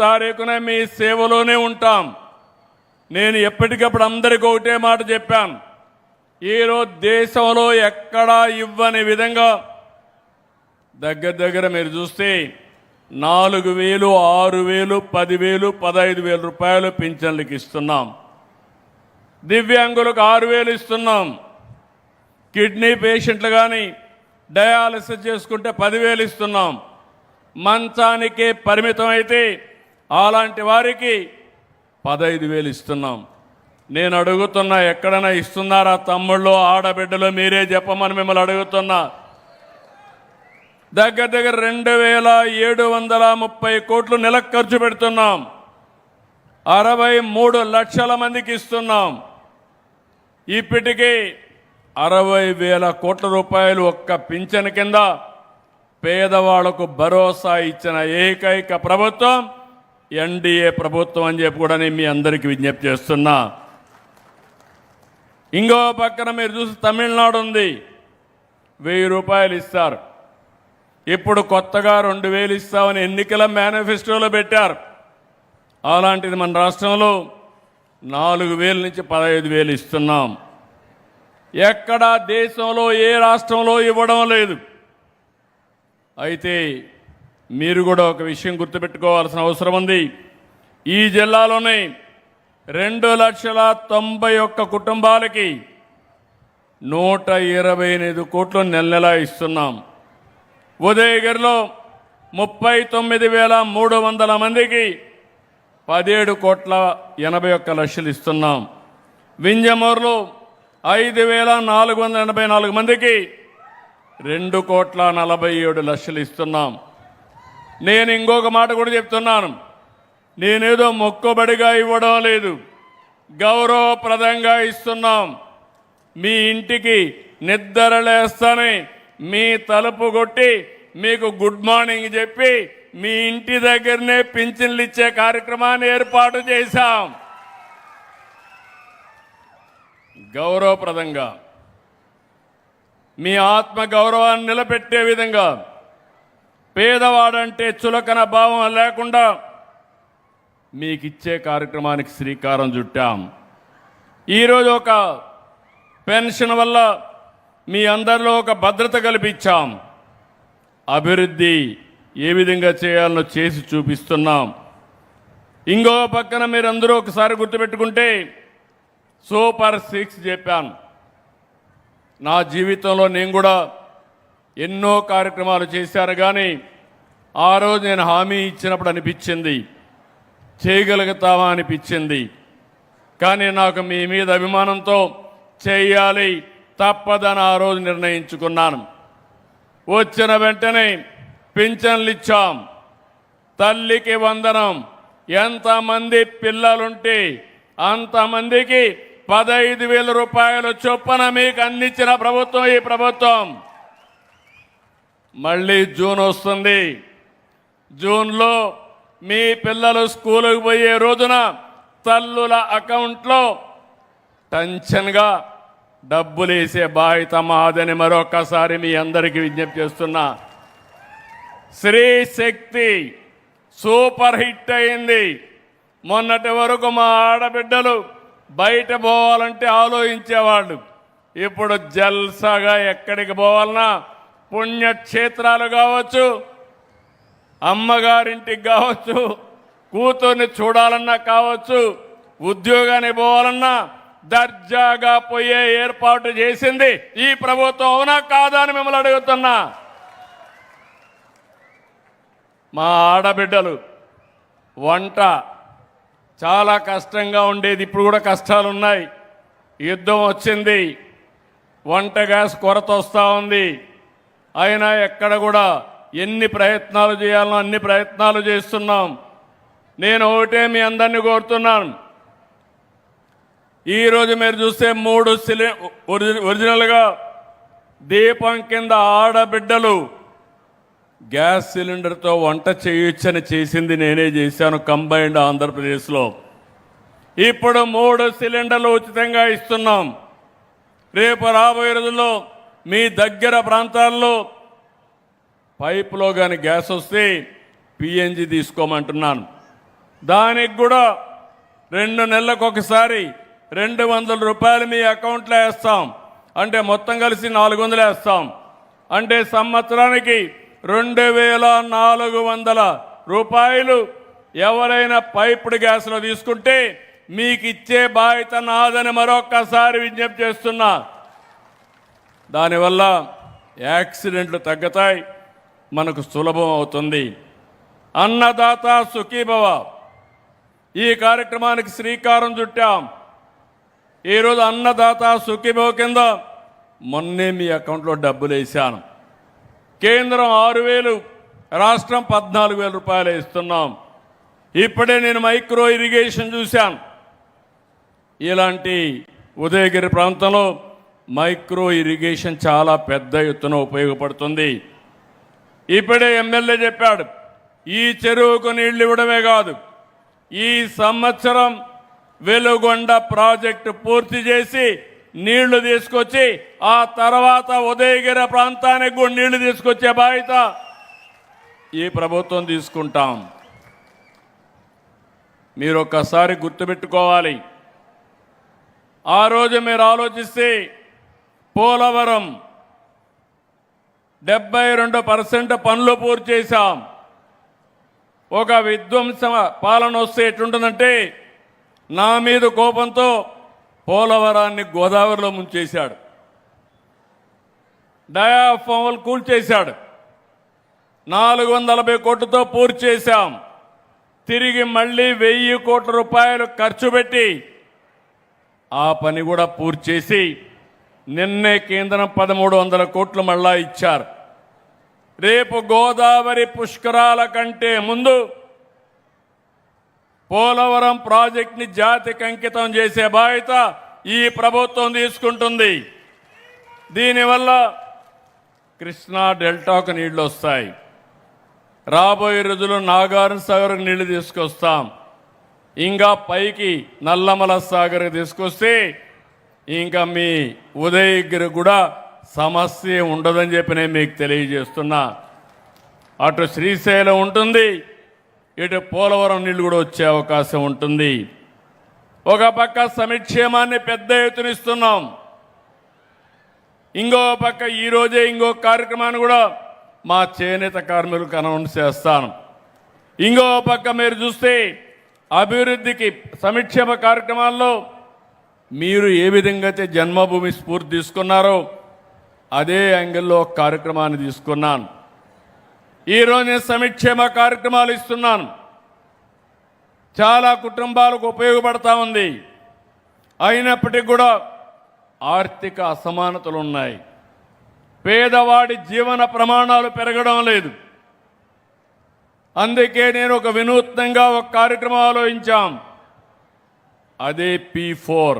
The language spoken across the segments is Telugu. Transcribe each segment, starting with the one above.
తారీఖున మీ సేవలోనే ఉంటాం. నేను ఎప్పటికప్పుడు అందరికీ ఒకటే మాట చెప్పాను. ఈరోజు దేశంలో ఎక్కడా ఇవ్వని విధంగా దగ్గర మీరు చూస్తే 4,000, 6,000, 10,000, 15,000 రూపాయలు పింఛన్లకు ఇస్తున్నాం. దివ్యాంగులకు 6,000 ఇస్తున్నాం. కిడ్నీ పేషెంట్లు కానీ డయాలసిస్ చేసుకుంటే 10,000 ఇస్తున్నాం. మంచానికి పరిమితం అయితే అలాంటి వారికి 15,000 ఇస్తున్నాం. నేను అడుగుతున్నా, ఎక్కడైనా ఇస్తున్నారా తమ్ముళ్ళు, ఆడబిడ్డలు? మీరే చెప్పమని మిమ్మల్ని అడుగుతున్నా. దగ్గర 2,730 కోట్లు నెలకు ఖర్చు పెడుతున్నాం. 63 లక్షల మందికి ఇస్తున్నాం. ఇప్పటికీ 60,000 కోట్ల రూపాయలు ఒక్క పింఛన్ కింద పేదవాళ్లకు భరోసా ఇచ్చిన ఏకైక ప్రభుత్వం ఎన్డీఏ ప్రభుత్వం అని చెప్పి కూడా నేను మీ అందరికీ విజ్ఞప్తి చేస్తున్నా. ఇంకో పక్కన మీరు చూసి తమిళనాడు ఉంది, 1,000 రూపాయలు ఇస్తారు. ఇప్పుడు కొత్తగా 2,000 ఇస్తామని ఎన్నికల మేనిఫెస్టోలో పెట్టారు. అలాంటిది మన రాష్ట్రంలో 4,000 నుంచి 15,000 ఇస్తున్నాం. ఎక్కడా దేశంలో ఏ రాష్ట్రంలో ఇవ్వడం లేదు. అయితే మీరు కూడా ఒక విషయం గుర్తుపెట్టుకోవాల్సిన అవసరం ఉంది. ఈ జిల్లాలోనే 2,91,000 కుటుంబాలకి 128 కోట్లు నెల ఇస్తున్నాం. ఉదయగిరిలో 39,300 మందికి 17,81,00,000 ఇస్తున్నాం. వింజమూరులో 5,484 మందికి 2,47,00,000 ఇస్తున్నాం. నేను ఇంకొక మాట కూడా చెప్తున్నాను. నేనేదో మొక్కుబడిగా ఇవ్వడం లేదు, గౌరవప్రదంగా ఇస్తున్నాం. మీ ఇంటికి నిద్రలేస్తానే మీ తలుపు కొట్టి మీకు గుడ్ మార్నింగ్ చెప్పి మీ ఇంటి దగ్గరనే పింఛన్లు ఇచ్చే కార్యక్రమాన్ని ఏర్పాటు చేశాం. గౌరవప్రదంగా మీ ఆత్మ గౌరవాన్ని నిలబెట్టే విధంగా, పేదవాడంటే చులకన భావం లేకుండా మీకు ఇచ్చే కార్యక్రమానికి శ్రీకారం చుట్టాం. ఈరోజు ఒక పెన్షన్ వల్ల మీ అందరిలో ఒక భద్రత కల్పించాం. అభివృద్ధి ఏ విధంగా చేయాలనో చేసి చూపిస్తున్నాం. ఇంకో పక్కన మీరందరూ ఒకసారి గుర్తుపెట్టుకుంటే సూపర్ 6 చెప్పాను. నా జీవితంలో నేను కూడా ఎన్నో కార్యక్రమాలు చేశాను. కానీ ఆ రోజు నేను హామీ ఇచ్చినప్పుడు అనిపించింది చేయగలుగుతామా అనిపించింది. కానీ నాకు మీ మీద అభిమానంతో చేయాలి తప్పదని ఆ రోజు నిర్ణయించుకున్నాను. వచ్చిన వెంటనే పింఛన్లు ఇచ్చాం. తల్లికి వందనం. ఎంతమంది పిల్లలుంటే అంతమందికి 15,000 రూపాయలు చొప్పున మీకు అందించిన ప్రభుత్వం ఈ ప్రభుత్వం. మళ్ళీ జూన్ వస్తుంది. జూన్లో మీ పిల్లలు స్కూలుకు పోయే రోజున తల్లుల అకౌంట్లో టెన్షన్గా డబ్బులు వేసే బాధ్యత మాదని మరొకసారి మీ అందరికీ విజ్ఞప్తి చేస్తున్నా. స్త్రీ శక్తి సూపర్ హిట్ అయింది. మొన్నటి వరకు మా ఆడబిడ్డలు బయట పోవాలంటే ఆలోచించేవాళ్ళు. ఇప్పుడు జల్సాగా ఎక్కడికి పోవాలన్నా, పుణ్యక్షేత్రాలు కావచ్చు, అమ్మగారింటికి కావచ్చు, కూతుర్ని చూడాలన్నా కావచ్చు, ఉద్యోగానికి పోవాలన్నా దర్జాగా పోయే ఏర్పాటు చేసింది ఈ ప్రభుత్వం. అవునా కాదా అని మిమ్మల్ని అడుగుతున్నా. మా ఆడబిడ్డలు వంట చాలా కష్టంగా ఉండేది, ఇప్పుడు కూడా కష్టాలు ఉన్నాయి. యుద్ధం వచ్చింది, వంట గ్యాస్ కొరత వస్తూ ఉంది. అయినా ఎక్కడ కూడా ఎన్ని ప్రయత్నాలు చేయాలనో అన్ని ప్రయత్నాలు చేస్తున్నాం. నేను ఒకటే మీ అందరినీ కోరుతున్నాను. ఈరోజు మీరు చూస్తే 3 ఒరిజినల్గా దీపం కింద ఆడబిడ్డలు గ్యాస్ సిలిండర్తో వంట చేయొచ్చని చేసింది నేనే చేశాను కంబైన్డ్ ఆంధ్రప్రదేశ్లో. ఇప్పుడు 3 సిలిండర్లు ఉచితంగా ఇస్తున్నాం. రేపు రాబోయే రోజుల్లో మీ దగ్గర ప్రాంతాల్లో పైపులో కానీ గ్యాస్ వస్తే పిఎన్జి తీసుకోమంటున్నాను. దానికి కూడా 2 నెలలకు ఒకసారి 200 రూపాయలు మీ అకౌంట్లో వేస్తాం. అంటే మొత్తం కలిసి 400 వేస్తాం. అంటే సంవత్సరానికి 2400 రూపాయలు ఎవరైనా పైప్డ్ గ్యాస్లో తీసుకుంటే మీకు ఇచ్చే బాధ్యత నాదని మరొక్కసారి విజ్ఞప్తి చేస్తున్నా. దానివల్ల యాక్సిడెంట్లు తగ్గుతాయి, మనకు సులభం అవుతుంది. అన్నదాత సుఖీభవ ఈ కార్యక్రమానికి శ్రీకారం చుట్టాం. ఈరోజు అన్నదాత సుఖీభవ కింద మొన్నే మీ అకౌంట్లో డబ్బులు వేశాను. కేంద్రం 6,000, రాష్ట్రం 14,000 రూపాయలు ఇస్తున్నాం. ఇప్పుడే నేను మైక్రో ఇరిగేషన్ చూశాను. ఇలాంటి ఉదయగిరి ప్రాంతంలో మైక్రో ఇరిగేషన్ చాలా పెద్ద ఎత్తున ఉపయోగపడుతుంది. ఇప్పుడే ఎమ్మెల్యే చెప్పాడు, ఈ చెరువుకు నీళ్లు ఇవ్వడమే కాదు, ఈ సంవత్సరం వెలుగొండ ప్రాజెక్టు పూర్తి చేసి నీళ్లు తీసుకొచ్చి ఆ తర్వాత ఉదయగిరి ప్రాంతానికి కూడా నీళ్లు తీసుకొచ్చే బాధ్యత ఈ ప్రభుత్వం తీసుకుంటాం. మీరు ఒక్కసారి గుర్తుపెట్టుకోవాలి, ఆ రోజు మీరు ఆలోచిస్తే పోలవరం 72% పనులు పూర్తి చేశాం. ఒక విధ్వంస పాలన వస్తే ఎట్లుంటుందంటే, నా మీద కోపంతో పోలవరాన్ని గోదావరిలో ముంచేశాడు, డయాఫామ్లు కూల్చేశాడు. 440 కోట్లతో పూర్తి చేశాం. తిరిగి మళ్ళీ 1000 కోట్ల రూపాయలు ఖర్చు పెట్టి ఆ పని కూడా పూర్తి చేసి నిన్నే కేంద్రం 1300 కోట్లు మళ్ళా ఇచ్చారు. రేపు గోదావరి పుష్కరాల కంటే ముందు పోలవరం ప్రాజెక్టుని జాతికి అంకితం చేసే బాధ్యత ఈ ప్రభుత్వం తీసుకుంటుంది. దీనివల్ల కృష్ణా డెల్టాకు నీళ్లు వస్తాయి. రాబోయే రోజుల్లో నాగార్జున సాగర్కు నీళ్లు తీసుకొస్తాం. ఇంకా పైకి నల్లమల సాగర్కి తీసుకొస్తే ఇంకా మీ ఉదయగిరి కూడా సమస్య ఉండదని చెప్పి నేను మీకు తెలియజేస్తున్నా. అటు శ్రీశైలం ఉంటుంది, ఇటు పోలవరం నీళ్లు కూడా వచ్చే అవకాశం ఉంటుంది. ఒక పక్క సంక్షేమాన్ని పెద్ద ఎత్తునిస్తున్నాం, ఇంకో పక్క ఈరోజే ఇంకో కార్యక్రమాన్ని కూడా మా చేనేత కార్మికులకు అనౌన్స్ చేస్తాను. ఇంకో పక్క మీరు చూస్తే అభివృద్ధికి సంక్షేమ కార్యక్రమాల్లో మీరు ఏ విధంగా అయితే జన్మభూమి స్ఫూర్తి తీసుకున్నారో అదే యాంగిల్లో కార్యక్రమాన్ని తీసుకున్నాను. ఈరోజు నేను సంక్షేమ కార్యక్రమాలు ఇస్తున్నాను, చాలా కుటుంబాలకు ఉపయోగపడతా ఉంది. అయినప్పటికీ కూడా ఆర్థిక అసమానతలు ఉన్నాయి, పేదవాడి జీవన ప్రమాణాలు పెరగడం లేదు. అందుకే నేను ఒక వినూత్నంగా ఒక కార్యక్రమం ఆలోచించాం. అదే P4,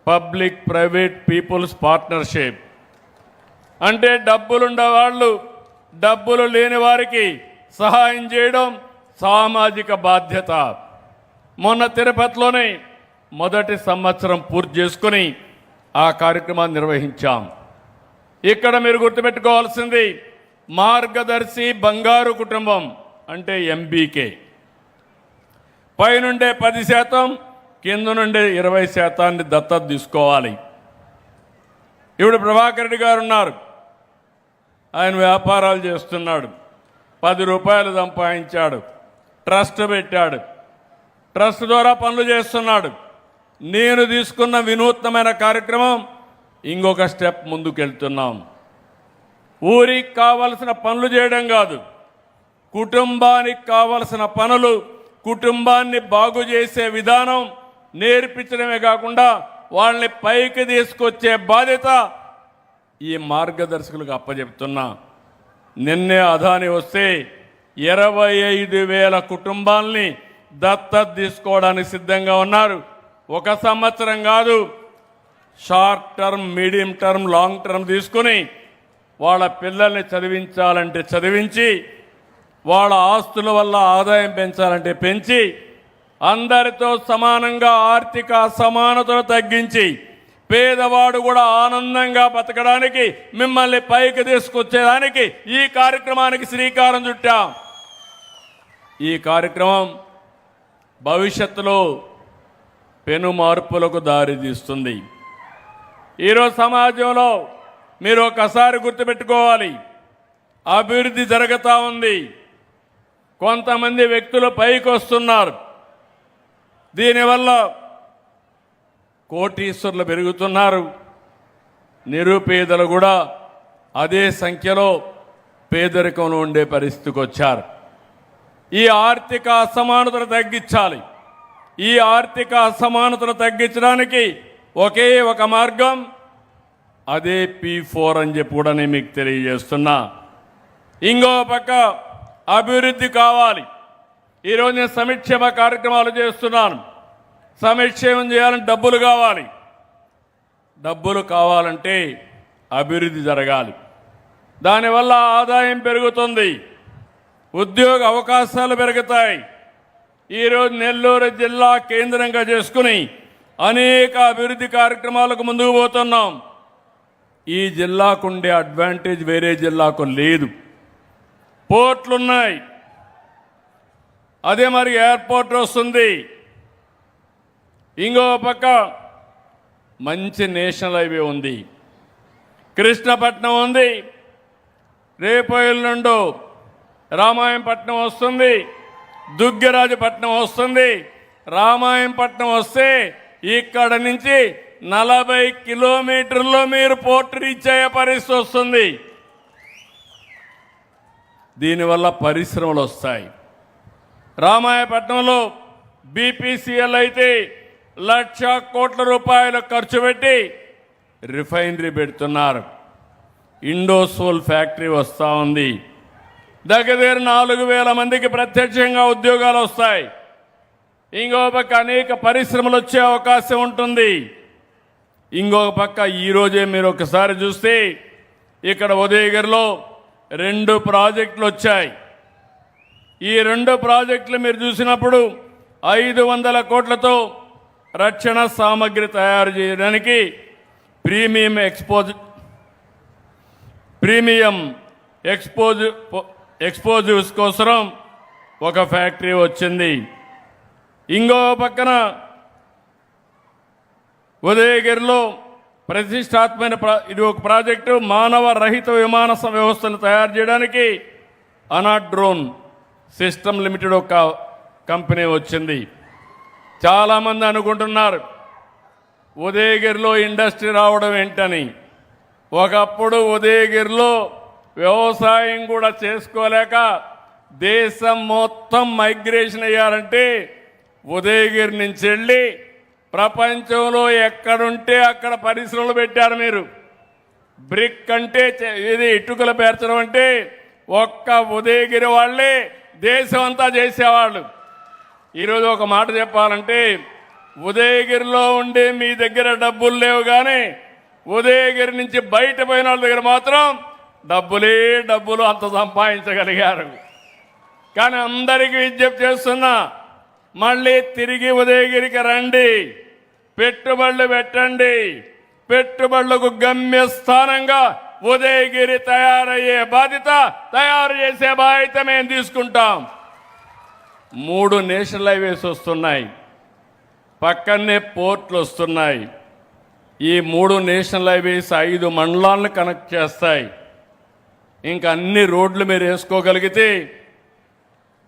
public private peoples partnership. అంటే డబ్బులుండే వాళ్ళు డబ్బులు లేని వారికి సహాయం చేయడం సామాజిక బాధ్యత. మొన్న తిరుపతిలోనే మొదటి సంవత్సరం పూర్తి చేసుకుని ఆ కార్యక్రమాన్ని నిర్వహించాం. ఇక్కడ మీరు గుర్తుపెట్టుకోవాల్సింది మార్గదర్శి బంగారు కుటుంబం అంటే MBK. పైనుండే 10%, కింద నుండే 20% దత్తత తీసుకోవాలి. ఇప్పుడు ప్రభాకర్ రెడ్డి గారు ఉన్నారు, ఆయన వ్యాపారాలు చేస్తున్నాడు, 10 రూపాయలు సంపాదించాడు, ట్రస్ట్ పెట్టాడు, ట్రస్ట్ ద్వారా పనులు చేస్తున్నాడు. నేను తీసుకున్న వినూత్నమైన కార్యక్రమం ఇంకొక స్టెప్ ముందుకెళ్తున్నాం. ఊరికి కావలసిన పనులు చేయడం కాదు, కుటుంబానికి కావలసిన పనులు, కుటుంబాన్ని బాగు చేసే విధానం నేర్పించడమే కాకుండా వాళ్ళని పైకి తీసుకొచ్చే బాధ్యత ఈ మార్గదర్శకులకు అప్పచెప్తున్నా. నిన్నే అదాని వస్తే 25,000 కుటుంబాలని దత్తత తీసుకోవడానికి సిద్ధంగా ఉన్నారు. 1 సంవత్సరం కాదు, short term, medium term, long term తీసుకుని వాళ్ళ పిల్లల్ని చదివించాలంటే చదివించి, వాళ్ళ ఆస్తుల వల్ల ఆదాయం పెంచాలంటే పెంచి, అందరితో సమానంగా ఆర్థిక అసమానతను తగ్గించి పేదవాడు కూడా ఆనందంగా బతకడానికి మిమ్మల్ని పైకి తీసుకొచ్చేదానికి ఈ కార్యక్రమానికి శ్రీకారం చుట్టాం. ఈ కార్యక్రమం భవిష్యత్తులో పెను మార్పులకు దారితీస్తుంది. ఈరోజు సమాజంలో మీరు ఒకసారి గుర్తుపెట్టుకోవాలి, అభివృద్ధి జరుగుతూ ఉంది. కొంతమంది వ్యక్తులు పైకి వస్తున్నారు. దీనివల్ల కోటీశ్వరులు పెరుగుతున్నారు. నిరుపేదలు కూడా అదే సంఖ్యలో పేదరికంలో ఉండే పరిస్థితికి వచ్చారు. ఈ ఆర్థిక అసమానతను తగ్గించాలి. ఈ ఆర్థిక అసమానతను తగ్గించడానికి ఒకే ఒక మార్గం, అదే P4 అని చెప్పి కూడా నేను మీకు తెలియజేస్తున్నా. ఇంకో పక్క అభివృద్ధి కావాలి. ఈరోజు నేను సంక్షేమ కార్యక్రమాలు చేస్తున్నాను. సంక్షేమం చేయాలంటే డబ్బులు కావాలి. డబ్బులు కావాలంటే అభివృద్ధి జరగాలి. దానివల్ల ఆదాయం పెరుగుతుంది, ఉద్యోగ అవకాశాలు పెరుగుతాయి. ఈరోజు నెల్లూరు జిల్లా కేంద్రంగా చేసుకుని అనేక అభివృద్ధి కార్యక్రమాలకు ముందుకు పోతున్నాం. ఈ జిల్లాకుండే అడ్వాంటేజ్ వేరే జిల్లాకు లేదు. పోర్ట్లున్నాయి, అదే మరి ఎయిర్పోర్ట్ వస్తుంది. ఇంకో పక్క మంచి నేషనల్ హైవే ఉంది, కృష్ణపట్నం ఉంది, రేపు ఎల్లుండి రామాయంపట్నం వస్తుంది, దుగ్గరాజపట్నం వస్తుంది. రామాయంపట్నం వస్తే ఇక్కడ నుంచి 40 కిలోమీటర్లో మీరు పోర్ట్ రీచ్ అయ్యే పరిస్థితి వస్తుంది. దీనివల్ల పరిశ్రమలు వస్తాయి. రామాయపట్నంలో BPCL అయితే 1,00,000 కోట్ల రూపాయలు ఖర్చు పెట్టి రిఫైనరీ పెడుతున్నారు. ఇండోసోల్ ఫ్యాక్టరీ వస్తూ ఉంది. దగ్గర 4,000 మందికి ప్రత్యక్షంగా ఉద్యోగాలు వస్తాయి. ఇంకో పక్క అనేక పరిశ్రమలు వచ్చే అవకాశం ఉంటుంది. ఇంకొక పక్క ఈరోజే మీరు ఒకసారి చూస్తే ఇక్కడ ఉదయగిరిలో 2 ప్రాజెక్టులు వచ్చాయి. ఈ 2 ప్రాజెక్టులు మీరు చూసినప్పుడు 500 కోట్లతో రక్షణ సామగ్రి తయారు చేయడానికి ప్రీమియం ఎక్స్పోజివ్స్ కోసం ఒక ఫ్యాక్టరీ వచ్చింది. ఇంకో పక్కన ఉదయగిరిలో ప్రతిష్టాత్మైన ఇది ఒక ప్రాజెక్టు, మానవ రహిత విమాన వ్యవస్థను తయారు చేయడానికి అనాడ్రోన్ సిస్టమ్ లిమిటెడ్ ఒక కంపెనీ వచ్చింది. చాలామంది అనుకుంటున్నారు ఉదయగిరిలో ఇండస్ట్రీ రావడం ఏంటని. ఒకప్పుడు ఉదయగిరిలో వ్యవసాయం కూడా చేసుకోలేక దేశం మొత్తం మైగ్రేషన్ అయ్యారంటే ఉదయగిరి నుంచి వెళ్ళి ప్రపంచంలో ఎక్కడుంటే అక్కడ పరిశ్రమలు పెట్టారు. మీరు బ్రిక్ అంటే ఇది ఇటుకలు పేర్చడం అంటే ఒక్క ఉదయగిరి వాళ్ళే దేశం అంతా చేసేవాళ్ళు. ఈరోజు ఒక మాట చెప్పాలంటే ఉదయగిరిలో ఉండే మీ దగ్గర డబ్బులు లేవు, కానీ ఉదయగిరి నుంచి బయట పోయిన వాళ్ళ దగ్గర మాత్రం డబ్బులు అంత సంపాదించగలిగారు. కానీ అందరికీ విజ్ఞప్తి చేస్తున్నా, మళ్ళీ తిరిగి ఉదయగిరికి రండి, పెట్టుబడులు పెట్టండి. పెట్టుబడులకు గమ్యస్థానంగా ఉదయగిరి తయారయ్యే బాధ్యత, తయారు చేసే బాధ్యత మేము తీసుకుంటాం. 3 నేషనల్ హైవేస్ వస్తున్నాయి, పక్కనే పోర్ట్లు వస్తున్నాయి. ఈ 3 నేషనల్ హైవేస్ 5 మండలాలను కనెక్ట్ చేస్తాయి. ఇంకా అన్ని రోడ్లు మీరు వేసుకోగలిగితే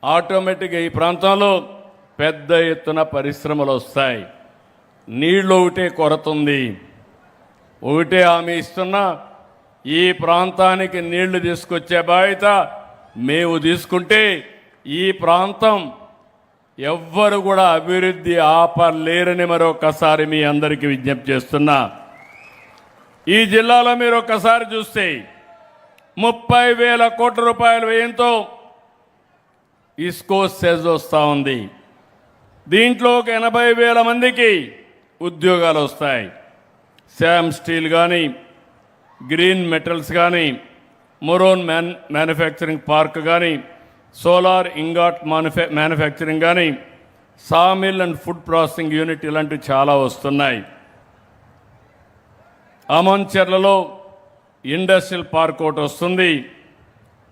ఆటోమేటిక్గా ఈ ప్రాంతంలో పెద్ద ఎత్తున పరిశ్రమలు వస్తాయి. నీళ్ళు ఒకటే కొరత ఉంది. ఒకటే హామీ ఇస్తున్నా, ఈ ప్రాంతానికి నీళ్లు తీసుకొచ్చే బాధ్యత మేము తీసుకుంటే ఈ ప్రాంతం ఎవ్వరు కూడా అభివృద్ధి ఆపలేరని మరొకసారి మీ అందరికీ విజ్ఞప్తి చేస్తున్నా. ఈ జిల్లాలో మీరు ఒక్కసారి చూస్తే 30,000 కోట్ల రూపాయల వ్యయంతో ఇస్కో సెజ్ వస్తూ ఉంది. దీంట్లో ఒక 80,000 మందికి ఉద్యోగాలు వస్తాయి. శామ్ స్టీల్ కానీ, గ్రీన్ మెటల్స్ కానీ, మొరోన్ మ్యానుఫ్యాక్చరింగ్ పార్క్ కానీ, సోలార్ ఇంగాట్ మ్యానుఫ్యాక్చరింగ్ కానీ, sawmill and food processing unit ఇలాంటివి చాలా వస్తున్నాయి. అమన్చెర్లలో ఇండస్ట్రియల్ పార్క్ ఒకటి వస్తుంది.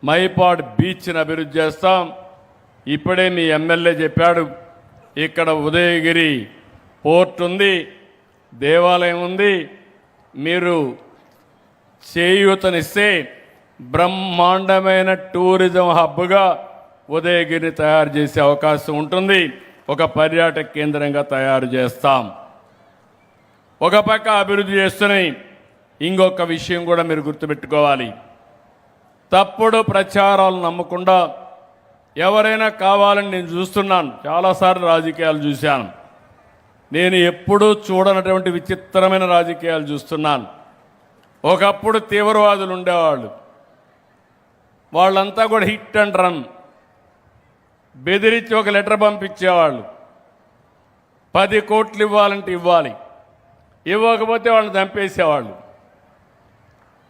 మైపాడ్ బీచ్ని అభివృద్ధి చేస్తాం. ఇప్పుడే మీ ఎమ్మెల్యే చెప్పాడు, ఇక్కడ ఉదయగిరి పోర్ట్ ఉంది, దేవాలయం ఉంది. మీరు చేయూతనిస్తే బ్రహ్మాండమైన టూరిజం హబ్గా ఉదయగిరిని తయారు చేసే అవకాశం ఉంటుంది. ఒక పర్యాటక కేంద్రంగా తయారు చేస్తాం. ఒక పక్క అభివృద్ధి చేస్తున్నాయి. ఇంకొక విషయం కూడా మీరు గుర్తుపెట్టుకోవాలి. తప్పుడు ప్రచారాలు నమ్మకుండా ఎవరైనా కావాలని నేను చూస్తున్నాను. చాలాసార్లు రాజకీయాలు చూశాను. నేను ఎప్పుడూ చూడనటువంటి విచిత్రమైన రాజకీయాలు చూస్తున్నాను. ఒకప్పుడు తీవ్రవాదులు ఉండేవాళ్ళు. వాళ్ళంతా కూడా హిట్ అండ్ రన్, బెదిరించి ఒక లెటర్ పంపించేవాళ్ళు. 10 కోట్లు ఇవ్వాలంటే ఇవ్వాలి, ఇవ్వకపోతే వాళ్ళని చంపేసేవాళ్ళు.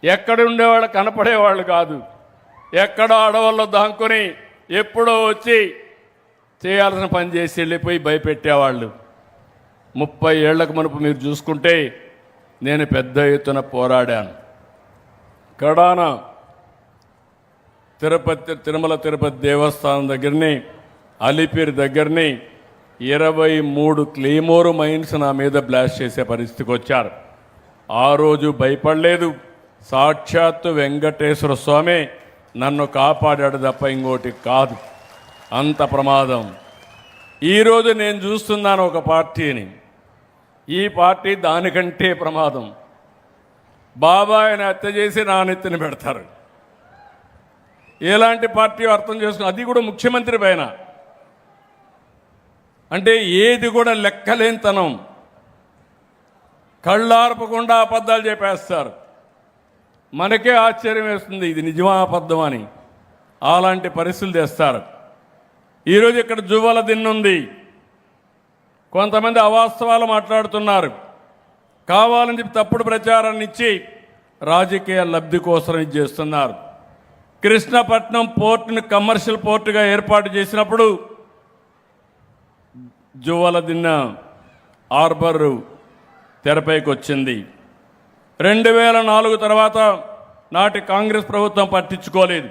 ఎక్కడ ఉండేవాళ్ళు కనపడేవాళ్ళు కాదు. ఎక్కడో అడవుల్లో దాంకొని ఎప్పుడో వచ్చి చేయాల్సిన పని చేసి వెళ్ళిపోయి భయపెట్టేవాళ్ళు. 30 ఏళ్లకు మునుపు మీరు చూసుకుంటే నేను పెద్ద ఎత్తున పోరాడాను. కడాన తిరుమల తిరుపతి దేవస్థానం దగ్గరని, అలిపిరి దగ్గరని 23 క్లెయిమోర్ మైన్స్ నా మీద బ్లాస్ట్ చేసే పరిస్థితికి వచ్చారు. ఆ రోజు భయపడలేదు. సాక్షాత్తు వెంకటేశ్వర స్వామి నన్ను కాపాడాడు తప్ప ఇంకోటి కాదు. అంత ప్రమాదం. ఈరోజు నేను చూస్తున్నాను ఒక పార్టీని. ఈ పార్టీ దానికంటే ప్రమాదం. బాబాయిని హత్య చేసి నా నెత్తిన పెడతారు. ఎలాంటి పార్టీ అర్థం చేసుకుని, అది కూడా ముఖ్యమంత్రి పైన. అంటే ఏది కూడా లెక్కలేనితనం. కళ్ళార్పకుండా అబద్ధాలు చెప్పేస్తారు. మనకే ఆశ్చర్యం వేస్తుంది, ఇది నిజమా అబద్ధం అని. అలాంటి పరిస్థితులు తెస్తారు. ఈరోజు ఇక్కడ జువ్వల దిన్నుంది. కొంతమంది అవాస్తవాలు మాట్లాడుతున్నారు. కావాలని చెప్పి తప్పుడు ప్రచారాన్ని ఇచ్చి రాజకీయ లబ్ధి కోసం ఇది చేస్తున్నారు. కృష్ణపట్నం పోర్టును కమర్షియల్ పోర్టుగా ఏర్పాటు చేసినప్పుడు జువ్వల దిన్న హార్బర్ తెరపైకి వచ్చింది. 2004 తర్వాత నాటి కాంగ్రెస్ ప్రభుత్వం పట్టించుకోలేదు.